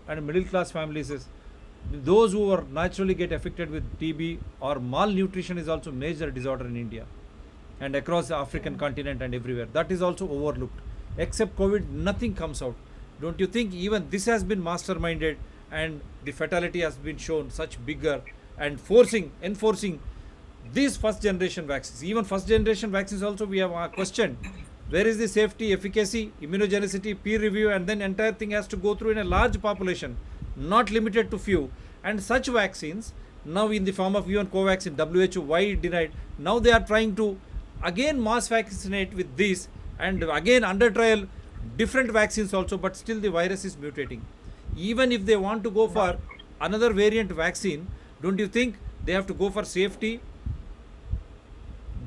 and middle class families is, those who are naturally get affected with TB or malnutrition is also major disorder in India and across the African continent and everywhere. That is also overlooked. Except COVID, nothing comes out. Don't you think even this has been masterminded and the fatality has been shown such bigger and enforcing these first generation vaccines? Even first generation vaccines also we have questioned. Where is the safety, efficacy, immunogenicity, peer review, and then entire thing has to go through in a large population, not limited to few. And such vaccines now in the form of even Covaxin, WHO, why denied? Now they are trying to again mass vaccinate with this, and again under trial different vaccines also, but still the virus is mutating. Even if they want to go for another variant vaccine, don't you think they have to go for safety,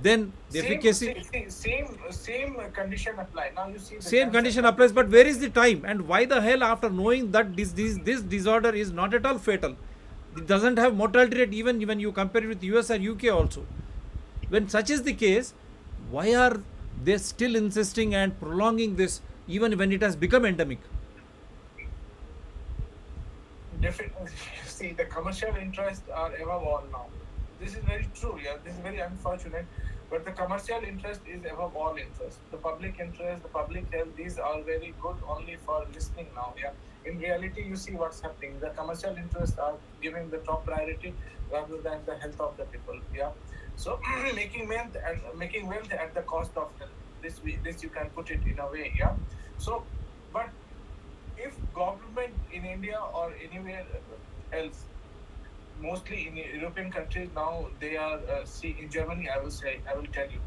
then the efficacy? Same condition apply. Now you see the Same cancer condition applies, but where is the time? And why the hell, after knowing that this disorder is not at all fatal, it doesn't have mortality rate even when you compare it with US or UK also. When such is the case, why are they still insisting and prolonging this even when it has become endemic? Definitely, see the commercial interests are above all now. This is very true. Yeah, this is very unfortunate. But the commercial interest is above all interest. The public interest, the public health, these are very good only for listening now. Yeah. In reality, you see what's happening. The commercial interests are giving the top priority rather than the health of the people. Yeah. So making wealth at the cost of health. This you can put it in a way. Yeah. So, but if government in India or anywhere else, mostly in European countries now, they are see in Germany. I will tell you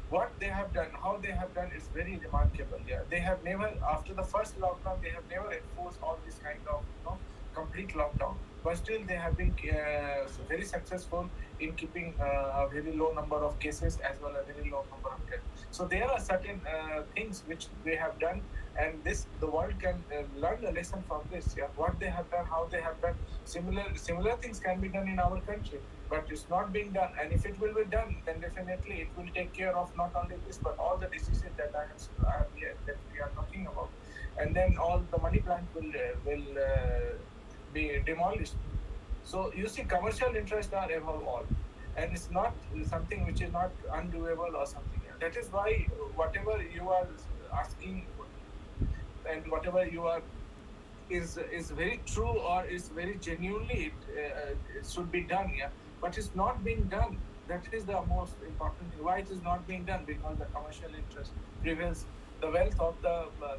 what they have done, how they have done is very remarkable. Yeah, they have never, after the first lockdown, they have never enforced all this kind of complete lockdown, but still they have been very successful in keeping a very low number of cases as well as very low number of deaths. So there are certain things which they have done, and the world can learn a lesson from this. Yeah, what they have done, how they have done. Similar things can be done in our country, but it's not being done. And if it will be done, then definitely it will take care of not only this but all the diseases that that we are talking about. And then all the money plant will be demolished. So you see, commercial interests are above all, and it's not something which is not undoable or something. That is why whatever you are asking and whatever you are is very true or is very genuinely it should be done. Yeah, but it's not being done. That is the most important thing. Why it is not being done? Because the commercial interest prevails. The wealth of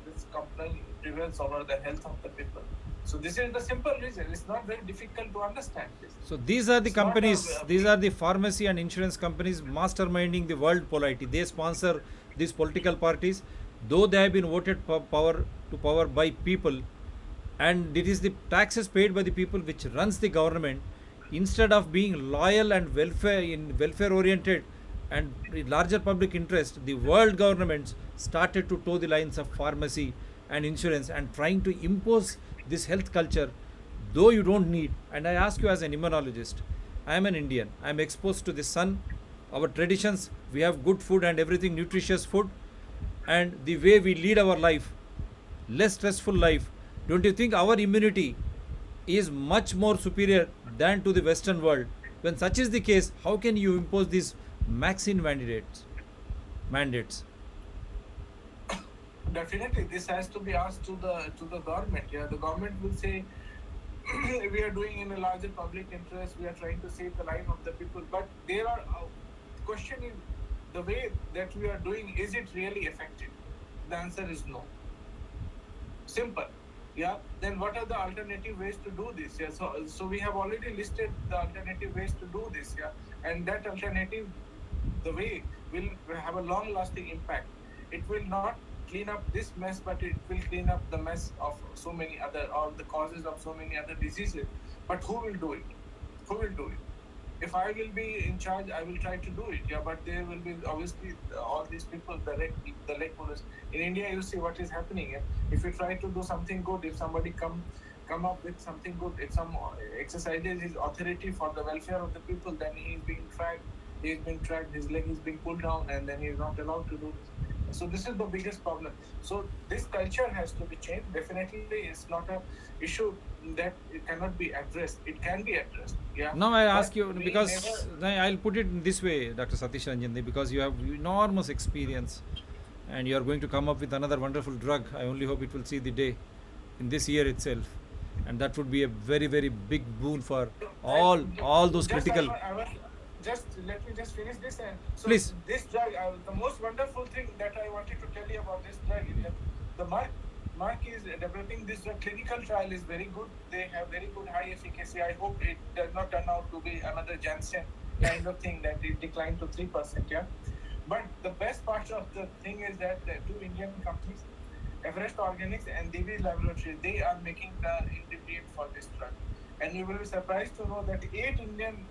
this company prevails over the health of the people. So this is the simple reason. It's not very difficult to understand this. So these are the It's not companies, a- these are the pharmacy and insurance companies masterminding the world polity. They sponsor these political parties, though they have been voted power by people, and it is the taxes paid by the people which runs the government. Instead of being loyal and welfare oriented and larger public interest, the world governments started to toe the lines of pharmacy and insurance and trying to impose this health culture, though you don't need. And I ask you as an immunologist, I am an Indian, I am exposed to the sun, our traditions, we have good food and everything, nutritious food, and the way we lead our life, less stressful life. Don't you think our immunity is much more superior than to the Western world? When such is the case, how can you impose these vaccine mandates? Definitely, this has to be asked to the government. Yeah, the government will say we are doing in a larger public interest. We are trying to save the life of the people. But there are question is the way that we are doing. Is it really effective? The answer is no. Simple. Yeah. Then what are the alternative ways to do this? Yeah. So we have already listed the alternative ways to do this. Yeah. And that alternative, the way will have a long-lasting impact. It will not clean up this mess, but it will clean up the mess of so many other, or the causes of so many other diseases. But who will do it? Who will do it? If I will be in charge, I will try to do it. Yeah, but there will be obviously all these people, the leg pullers. In India, you see what is happening. Yeah? If you try to do something good, if somebody come up with something good, if some exercises his authority for the welfare of the people, then he is being tracked. He is being tracked. His leg is being pulled down, and then he is not allowed to do this. So this is the biggest problem. So this culture has to be changed. Definitely, it's not an issue that it cannot be addressed. It can be addressed. Yeah. Now I ask But you, we because never- I'll put it in this way, Dr. Satish Ranjande, because you have enormous experience and you are going to come up with another wonderful drug. I only hope it will see the day in this year itself. And that would be a very, very big boon for all those Just critical. I was just let me just finish this. And so Please. this drug, the most wonderful thing that I wanted to tell you about this drug is that the Merck is developing this drug. Clinical trial is very good. They have very good high efficacy. I hope it does not turn out to be another Janssen kind of thing that it declined to 3%. Yeah, but the best part of the thing is that the two Indian companies, Everest Organics and Divi's Laboratories, they are making the ingredient for this drug. And you will be surprised to know that 8 Indian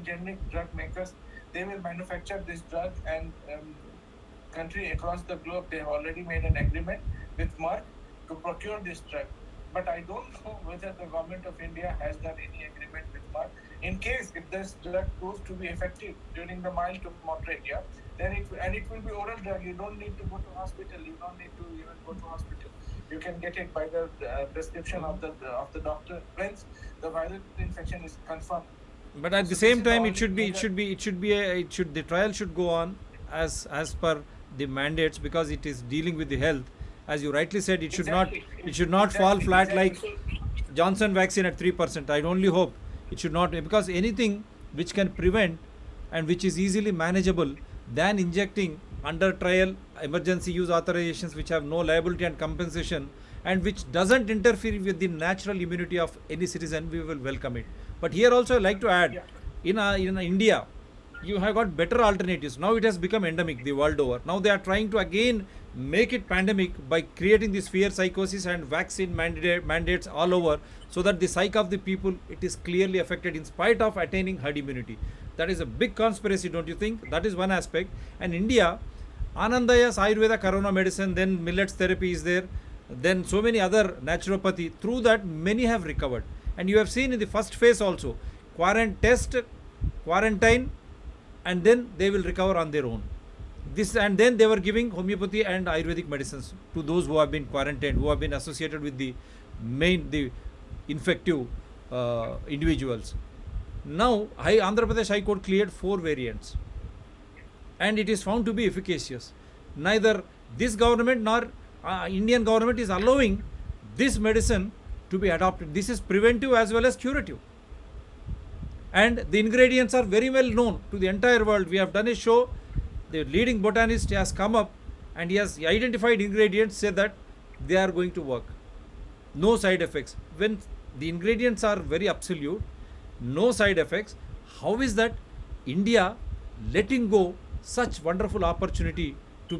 generic drug makers, they will manufacture this drug, and country across the globe, they have already made an agreement with Merck to procure this drug. But I don't know whether the government of India has done any agreement with Merck. In case if this drug proves to be effective during the mild to moderate, yeah, then it will be oral drug. You don't need to go to hospital. You don't need to even go to hospital. You can get it by the prescription of the doctor once the viral infection is confirmed. But at the So same this is time, all the trial should go on as per the mandates, because it is dealing with the health. As you rightly said, it should not fall flat like Johnson vaccine at 3%. I only hope it should not, because anything which can prevent and which is easily manageable than injecting under trial emergency use authorizations which have no liability and compensation and which doesn't interfere with the natural immunity of any citizen, we will welcome it. But here also I like to add, in India, you have got better alternatives. Now it has become endemic the world over. Now they are trying to again make it pandemic by creating this fear psychosis and vaccine mandates all over, so that the psyche of the people, it is clearly affected in spite of attaining herd immunity. That is a big conspiracy, don't you think? That is one aspect. And India, Anandaya's Ayurveda Corona medicine, then millets therapy is there, then so many other naturopathy. Through that, many have recovered. And you have seen in the first phase also, quarantine, and then they will recover on their own. This, and then they were giving homeopathy and Ayurvedic medicines to those who have been quarantined, who have been associated with the infective individuals. Now, Andhra Pradesh High Court cleared 4 variants, and it is found to be efficacious. Neither this government nor Indian government is allowing this medicine to be adopted. This is preventive as well as curative. And the ingredients are very well known to the entire world. We have done a show. The leading botanist has come up and he has identified ingredients, say that they are going to work. No side effects. When the ingredients are very absolute, no side effects, how is that India letting go such wonderful opportunity to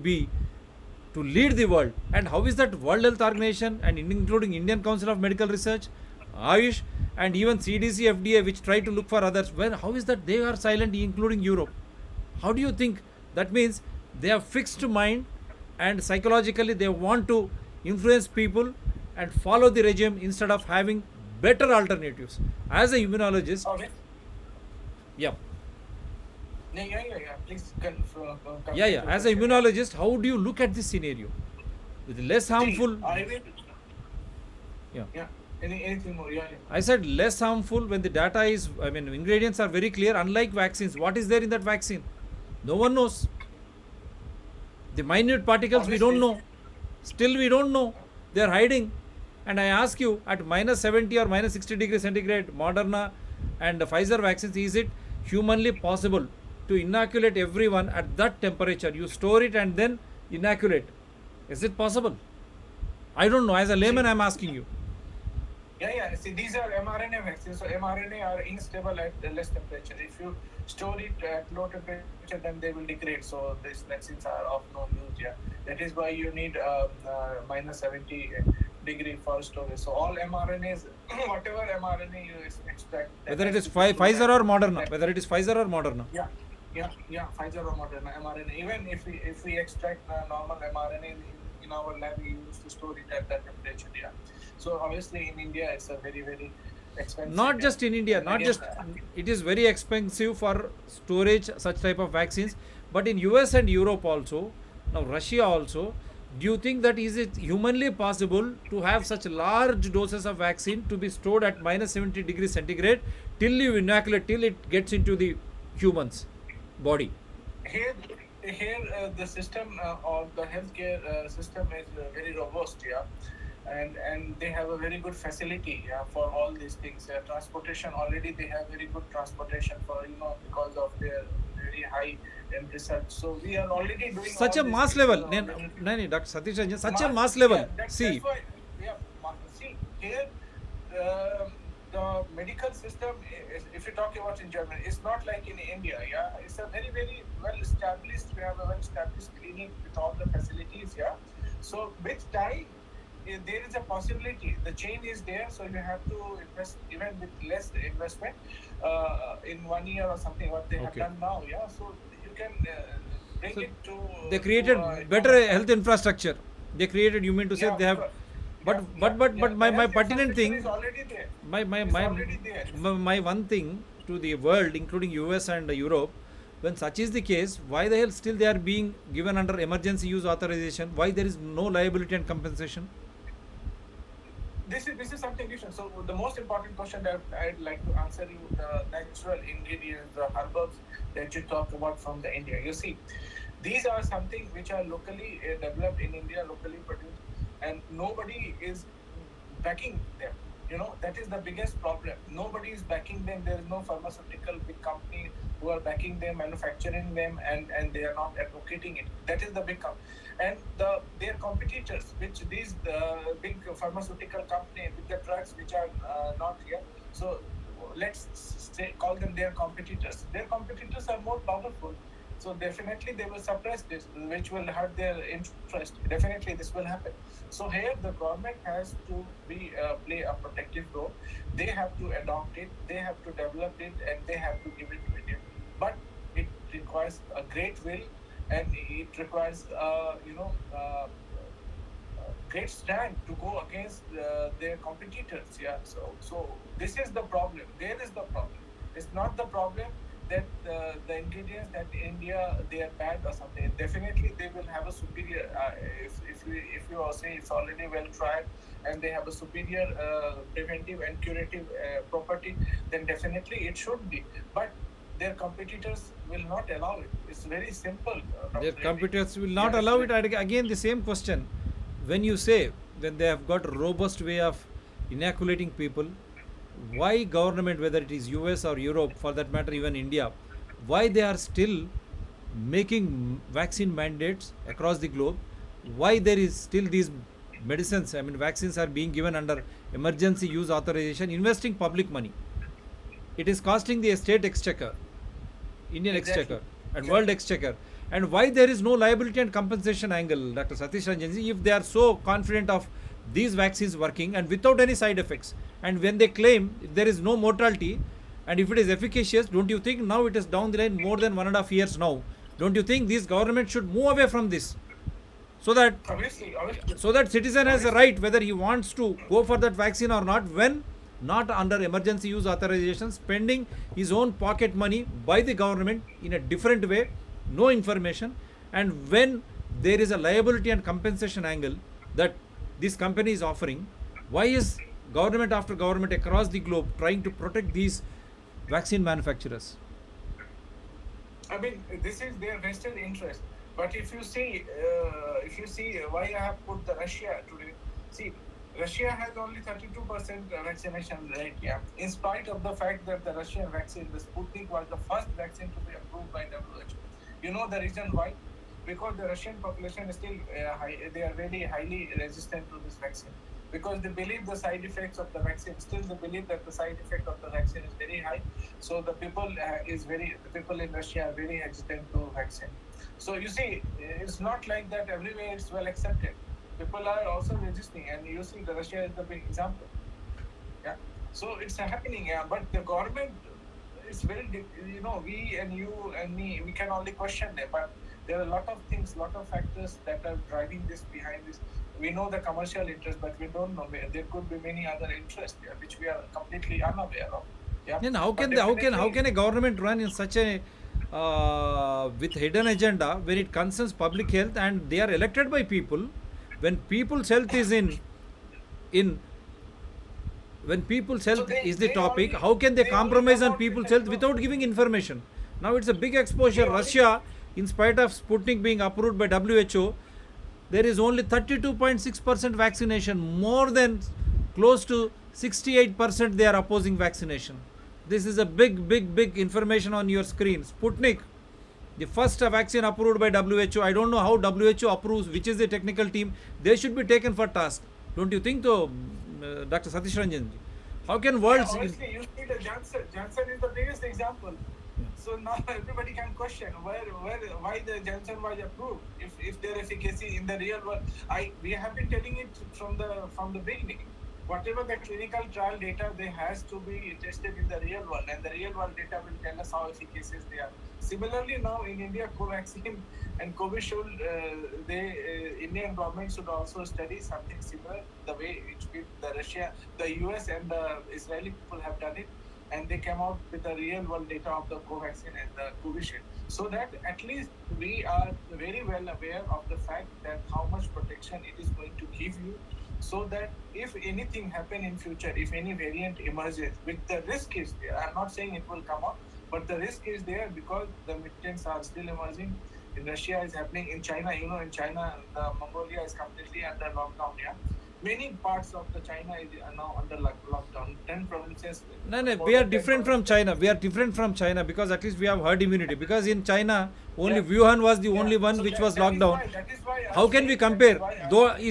lead the world? And how is that World Health Organization and including Indian Council of Medical Research, Ayush, and even CDC, FDA, which try to look for others, how is that they are silent, including Europe? How do you think? That means they have fixed mind, and psychologically they want to influence people and follow the regime instead of having better alternatives. As a immunologist, Okay. yeah, Yeah. Please yeah. As a immunologist, how do you look at this scenario? With less harmful, I will. yeah. Yeah. Anything more? Yeah. I said less harmful when the data is, I mean, ingredients are very clear, unlike vaccines. What is there in that vaccine? No one knows. The minute particles we don't Obviously. know. Still we don't know. They are hiding. And I ask you, at minus 70 or minus 60 degrees centigrade, Moderna and Pfizer vaccines, is it humanly possible to inoculate everyone at that temperature? You store it and then inoculate. Is it possible? I don't know. As a layman, I am asking you. Yeah. See, these are mRNA vaccines. So mRNA are unstable at less temperature. If you store it at low temperature, then they will degrade. So these vaccines are of no use. Yeah, that is why you need minus 70 degree for storage. So all mRNAs, whatever mRNA you extract, that Whether it has is to be stored Pfizer or at- Moderna. Whether it is Pfizer or Moderna. Yeah. Pfizer or Moderna mRNA. Even if we extract normal mRNA in our lab, we used to store it at that temperature. Yeah. So obviously in India, it's a very expensive. Not just in India, and not again, just, it is very expensive for storage such type of vaccines, but in US and Europe also, now Russia also. Do you think that is it humanly possible to have such large doses of vaccine to be stored at minus 70 degrees centigrade till you inoculate, till it gets into the humans body? here the system of the healthcare system is very robust, yeah, and they have a very good facility, yeah, for all these things. Transportation, already they have very good transportation for, because of their very high end research. So we are already doing Such all a these mass things, level. already. No, Dr. Satish Ranjan, such a Mass- mass level. yeah, See, that's why, see here, the medical system, if you talk about in Germany, it's not like in India. Yeah, it's a very well established. We have a well established clinic with all the facilities. Yeah, so with time, there is a possibility. The chain is there, so you have to invest even with less investment in 1 year or something. What they have Okay. done now. Yeah, so you can bring So it to. they created better health infrastructure. They created, you mean to say they have, but my pertinent thing, is already there. my It's already there. my one thing to the world, including US and Europe, when such is the case, why the hell still they are being given under emergency use authorization? Why there is no liability and compensation? This is something different. So the most important question that I'd like to answer you, the natural ingredients, the herbs that you talk about from the India. You see, these are something which are locally developed in India, locally produced, and nobody is backing them. That is the biggest problem. Nobody is backing them. There is no pharmaceutical big company who are backing them, manufacturing them, and they are not advocating it. That is the big and their competitors, which these big pharmaceutical company with the drugs which are not here. So let's call them their competitors. Their competitors are more powerful. So definitely they will suppress this, which will hurt their interest. Definitely this will happen. So here the government has to play a protective role. They have to adopt it, they have to develop it, and they have to give it to India. But it requires a great will, and it requires great stand to go against their competitors. Yeah. So this is the problem. There is the problem. It's not the problem that the ingredients that India they are bad or something. Definitely they will have a superior. If you say it's already well tried and they have a superior preventive and curative property, then definitely it should be. But their competitors will not allow it. It's very simple. Their Dr. competitors will not Yeah, allow it. definitely. Again, the same question. When you say when they have got a robust way of inoculating people, why government, whether it is US or Europe, for that matter even India, why they are still making vaccine mandates across the globe? Why there is still these medicines, I mean vaccines are being given under emergency use authorization, investing public money? It is costing the state exchequer, Indian Exactly. exchequer and world exchequer. And why there is no liability and compensation angle, Dr. Satish Ranjanji, if they are so confident of these vaccines working and without any side effects, and when they claim there is no mortality, and if it is efficacious, don't you think now it is down the line more than 1.5 years now? Don't you think these governments should move away from this? so that obviously. citizen has a right whether he wants to go for that vaccine or not, when not under emergency use authorization, spending his own pocket money by the government in a different way, no information, and when there is a liability and compensation angle that this company is offering. Why is government after government across the globe trying to protect these vaccine manufacturers? I mean, this is their vested interest. But if you see why I have put the Russia today. See, Russia has only 32% vaccination rate. Yeah, in spite of the fact that the Russian vaccine, the Sputnik, was the first vaccine to be approved by WHO. You know the reason why? Because the Russian population is still high. They are very highly resistant to this vaccine. Because they believe the side effects of the vaccine. Still, they believe that the side effect of the vaccine is very high. So the people in Russia are very hesitant to vaccine. So you see, it's not like that everywhere it's well accepted. People are also resisting, and you see, the Russia is the big example. Yeah. So it's happening. Yeah, but the government is very, we and you and me, we can only question them, but there are a lot of things, lot of factors that are driving this behind this. We know the commercial interest, but we don't know where there could be many other interests, yeah, which we are completely unaware of. Yeah. Then how But can a government run in such a with hidden agenda when it concerns public health and they are elected by people? When people's health is in when people's health they- is the they topic, only- how can they they only compromise come on out people's with health that without giving information? Now it's a big exposure. They only- Russia, in spite of Sputnik being approved by WHO, there is only 32.6% vaccination, more than close to 68% they are opposing vaccination. This is a big information on your screen. Sputnik, the first vaccine approved by WHO. I don't know how WHO approves, which is the technical team. They should be taken for task. Don't you think so, Dr. Satish Ranjan? How can worlds... Honestly, you see the Johnson. Johnson is the biggest example. So now everybody can question why the Johnson was approved if their efficacy in the real world. We have been telling it from the beginning. Whatever the clinical trial data, they has to be tested in the real world, and the real world data will tell us how efficacious they are. Similarly, now in India, Covaxin and Covishield, Indian government should also study something similar, the way the US and the Israeli people have done it, and they came out with the real world data of the Covaxin and the Covishield, so that at least we are very well aware of the fact that how much protection it is going to give you, so that if anything happen in future, if any variant emerges, which the risk is there, I'm not saying it will come out, but the risk is there because the mutants are still emerging. In Russia is happening. In China, in China, the Mongolia is completely under lockdown. Yeah, many parts of the China are now under lockdown. 10 provinces. No, more we are than 10 different from provinces. China. We are different from China because at least we have herd immunity. Because in China, only Yeah. Wuhan was the only one So which that- was that locked is down. that is why How I'm can we saying- compare? that is why I'm Though saying-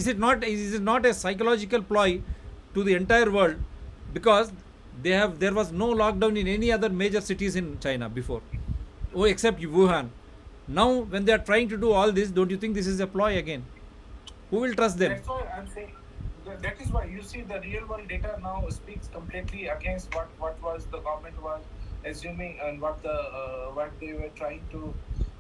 is it not a psychological ploy to the entire world? Because there was no lockdown in any other major cities in China before, except Wuhan. Now, when they are trying to do all this, don't you think this is a ploy again? Who will trust them? That's why I'm saying that is why you see the real world data now speaks completely against what was the government was assuming and what they were trying to,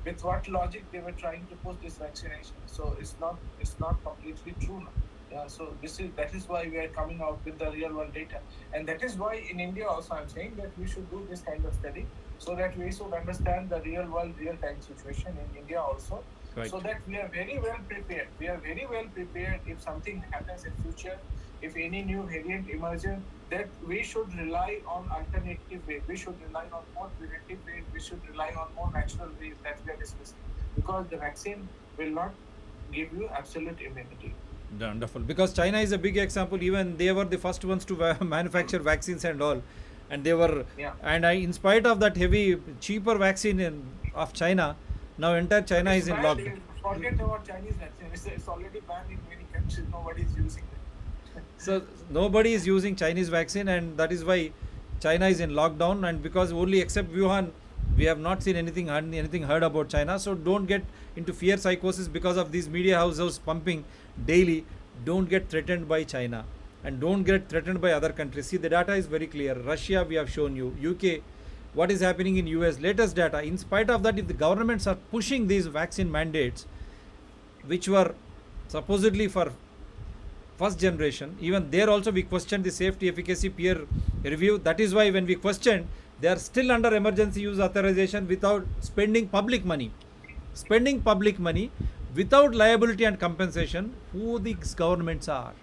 with what logic they were trying to push this vaccination. So it's not completely true now. Yeah, so that is why we are coming out with the real world data, and that is why in India also I'm saying that we should do this kind of study so that we should understand the real world, real time situation in India also. Right. So that we are very well prepared. We are very well prepared if something happens in future, if any new variant emerges, that we should rely on alternative ways. We should rely on more preventive ways. We should rely on more natural ways that we are discussing. Because the vaccine will not give you absolute immunity. Wonderful. Because China is a big example. Even they were the first ones to manufacture vaccines and all, and they were. Yeah. And in spite of that heavy, cheaper vaccine of China, now entire China is in banned. lockdown. Forget about Chinese vaccine. It's already banned in many countries. Nobody is using it. So nobody is using Chinese vaccine, and that is why China is in lockdown. And because only except Wuhan, we have not seen anything heard about China. So don't get into fear psychosis because of these media houses pumping daily. Don't get threatened by China, and don't get threatened by other countries. See, the data is very clear. Russia, we have shown you. UK, what is happening in US, latest data. In spite of that, if the governments are pushing these vaccine mandates, which were supposedly for first generation, even there also we questioned the safety, efficacy, peer review. That is why when we questioned, they are still under emergency use authorization without spending public money. Spending public money without liability and compensation. Who these governments are?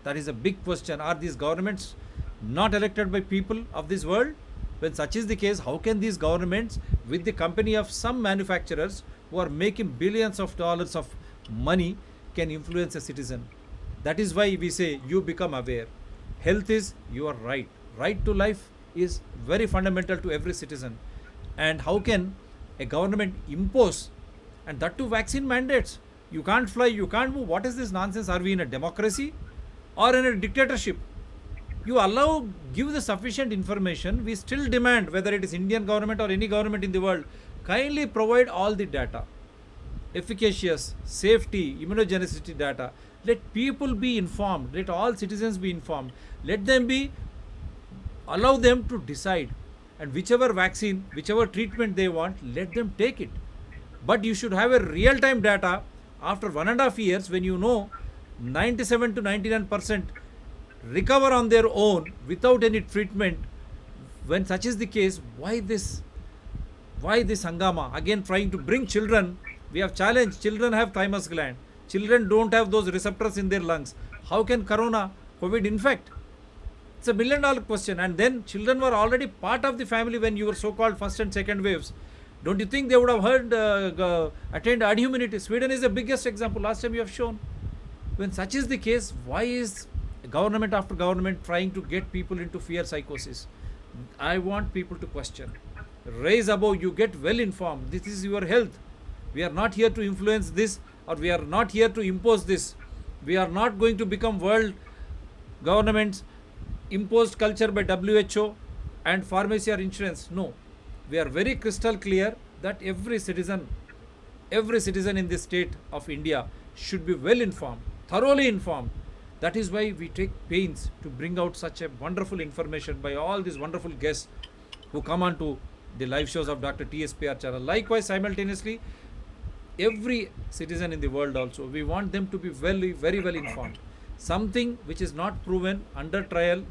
That is a big question. Are these governments not elected by people of this world? When such is the case, how can these governments, with the company of some manufacturers who are making billions of dollars of money, can influence a citizen? That is why we say you become aware. Health is your right. Right to life is very fundamental to every citizen. And how can a government impose, and that too vaccine mandates? You can't fly, you can't move. What is this nonsense? Are we in a democracy or in a dictatorship? You allow, give the sufficient information. We still demand, whether it is Indian government or any government in the world, kindly provide all the data, efficacious, safety, immunogenicity data. Let people be informed. Let all citizens be informed. Let them be, allow them to decide. And whichever vaccine, whichever treatment they want, let them take it. But you should have a real-time data after 1.5 years, when you know 97 to 99% recover on their own without any treatment. When such is the case, why this hangama? Again, trying to bring children. We have challenged. Children have thymus gland. Children don't have those receptors in their lungs. How can COVID infect? It's a $1 million question. And then children were already part of the family when you were so-called first and second waves. Don't you think they would have attained herd immunity? Sweden is the biggest example. Last time you have shown. When such is the case, why is government after government trying to get people into fear psychosis? I want people to question. Raise above, you get well informed. This is your health. We are not here to influence this, or we are not here to impose this. We are not going to become world governments, imposed culture by WHO and pharmacy or insurance. No. We are very crystal clear that every citizen in the state of India should be well informed, thoroughly informed. That is why we take pains to bring out such a wonderful information by all these wonderful guests who come on to the live shows of Dr. TSPR channel. Likewise, simultaneously, every citizen in the world also, we want them to be very, very well informed. Something which is not proven, under trial,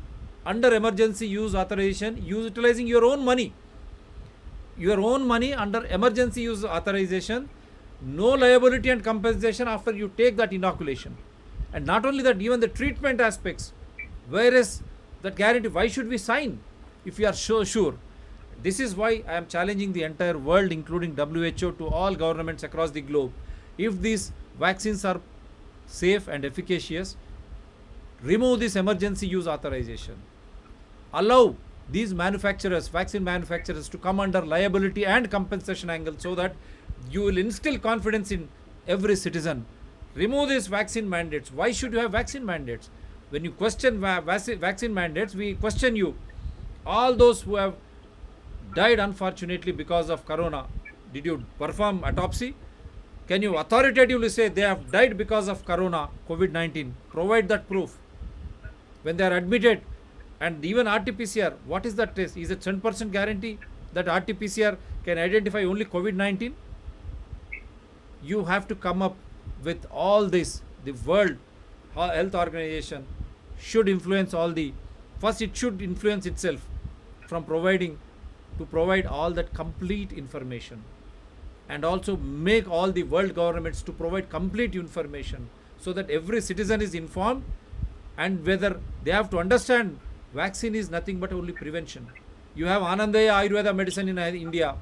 under emergency use authorization, utilizing your own money. Your own money under emergency use authorization, no liability and compensation after you take that inoculation. And not only that, even the treatment aspects. Where is that guarantee? Why should we sign if we are so sure? This is why I am challenging the entire world, including WHO, to all governments across the globe. If these vaccines are safe and efficacious, remove this emergency use authorization. Allow these manufacturers, vaccine manufacturers, to come under liability and compensation angle, so that you will instill confidence in every citizen. Remove these vaccine mandates. Why should you have vaccine mandates? When you question vaccine mandates, we question you. All those who have died unfortunately because of corona, did you perform autopsy? Can you authoritatively say they have died because of corona, COVID-19? Provide that proof. When they are admitted, and even RT-PCR, what is that test? Is it 100% guarantee that RT-PCR can identify only COVID-19? You have to come up with all this. The World Health Organization should influence all the, first it should influence itself from to provide all that complete information, and also make all the world governments to provide complete information, so that every citizen is informed, and whether they have to understand vaccine is nothing but only prevention. You have Anandaya Ayurveda medicine in India,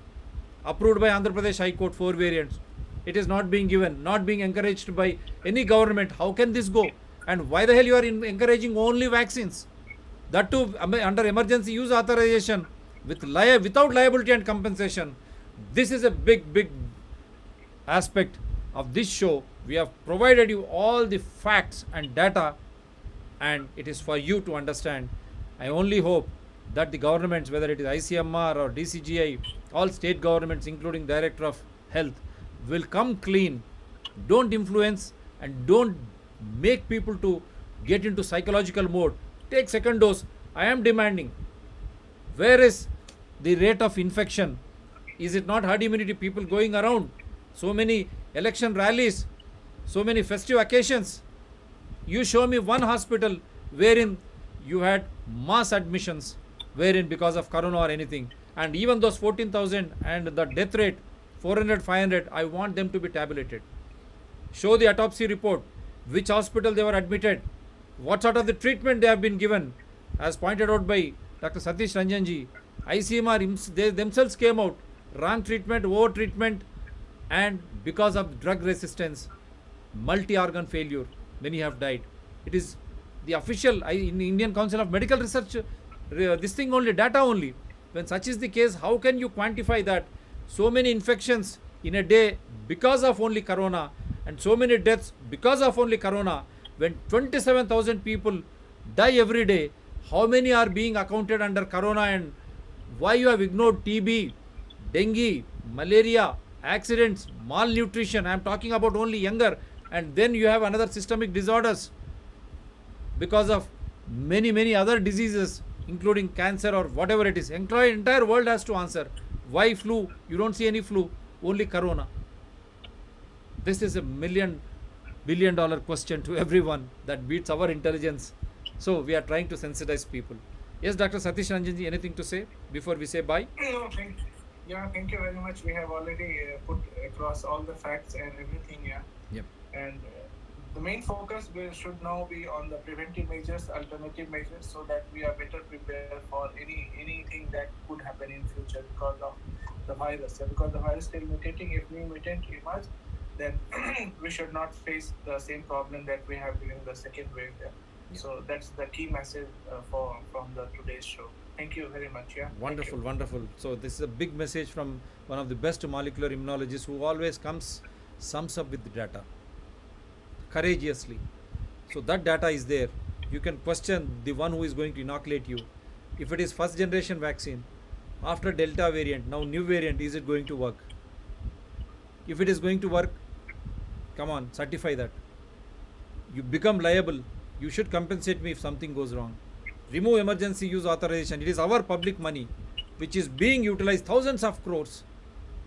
approved by Andhra Pradesh High Court, 4 variants. It is not being given, not being encouraged by any government. How can this go? And why the hell you are encouraging only vaccines? That too under emergency use authorization, without liability and compensation. This is a big aspect of this show. We have provided you all the facts and data, and it is for you to understand. I only hope that the governments, whether it is ICMR or DCGI, all state governments, including Director of Health, will come clean. Don't influence and don't make people to get into psychological mode. Take second dose. I am demanding. Where is the rate of infection? Is it not herd immunity? People going around, so many election rallies, so many festive occasions. You show me one hospital wherein you had mass admissions, wherein because of corona or anything, and even those 14,000 and the death rate 400, 500, I want them to be tabulated. Show the autopsy report, which hospital they were admitted, what sort of the treatment they have been given. As pointed out by Dr. Satish Ranjanji, ICMR they themselves came out, wrong treatment, over treatment, and because of drug resistance, multi-organ failure, many have died. It is the official in Indian Council of Medical Research, this thing only, data only. When such is the case, how can you quantify that so many infections in a day because of only corona, and so many deaths because of only corona? When 27,000 people die every day, how many are being accounted under corona, and why you have ignored TB, dengue, malaria, accidents, malnutrition? I am talking about only younger, and then you have another systemic disorders because of many other diseases, including cancer or whatever it is. Entire world has to answer. Why flu? You don't see any flu, only corona. This is a $1 billion question to everyone that beats our intelligence. So we are trying to sensitize people. Yes, Dr. Satish Ranjanji, anything to say before we say bye? No, thank you very much. We have already put across all the facts and everything. Yeah. Yep. And the main focus should now be on the preventive measures, alternative measures, so that we are better prepared for anything that could happen in future because of the virus. And because the virus is still mutating, if new mutant emerge, then we should not face the same problem that we have during the second wave. Yeah. So that's the key message from the today's show. Thank you very much. Yeah. Wonderful, wonderful. So this is a big message from one of the best molecular immunologists who always sums up with the data courageously. So that data is there. You can question the one who is going to inoculate you. If it is first generation vaccine, after Delta variant, now new variant, is it going to work? If it is going to work, come on, certify that. You become liable. You should compensate me if something goes wrong. Remove emergency use authorization. It is our public money which is being utilized, thousands of crores.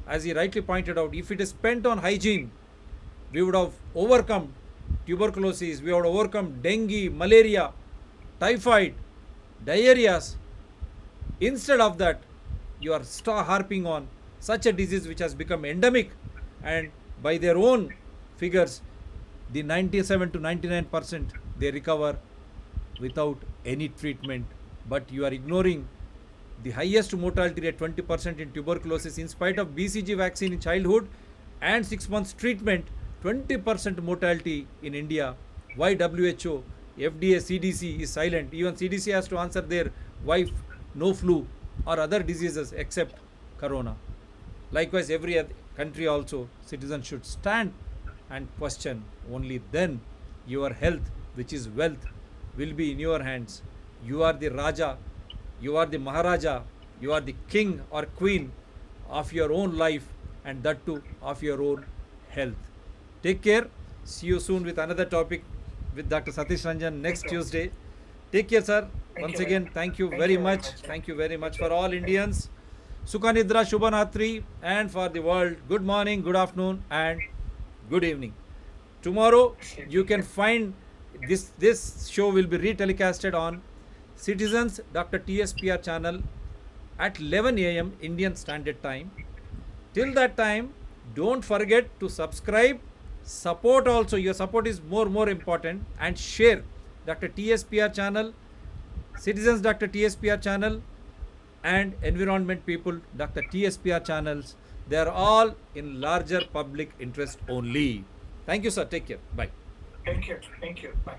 As he rightly pointed out, if it is spent on hygiene, we would have overcome tuberculosis, we would have overcome dengue, malaria, typhoid, diarrheas. Instead of that, you are harping on such a disease which has become endemic, and by their own figures, the 97 to 99% they recover without any treatment. But you are ignoring the highest mortality rate, 20% in tuberculosis, in spite of BCG vaccine in childhood and 6 months treatment, 20% mortality in India. Why WHO, FDA, CDC is silent? Even CDC has to answer there why no flu or other diseases except corona. Likewise, every other country also, citizens should stand and question. Only then your health, which is wealth, will be in your hands. You are the Raja, you are the Maharaja, you are the king or queen of your own life, and that too of your own health. Take care. See you soon with another topic with Dr. Satish Ranjan next Tuesday. Take care, sir. Once again, thank you very much. Thank you very much for all Indians. Sukha Nidra, Shubha Natri, and for the world, good morning, good afternoon, and good evening. Tomorrow, you can find this show will be retelecasted on Citizens Dr. TSPR channel at 11 a.m. Indian Standard Time. Till that time, don't forget to subscribe, support also. Your support is more important, and share Dr. TSPR channel, Citizens Dr. TSPR channel, and Environment People Dr. TSPR channels. They are all in larger public interest only. Thank you, sir. Take care. Bye. Thank you. Bye.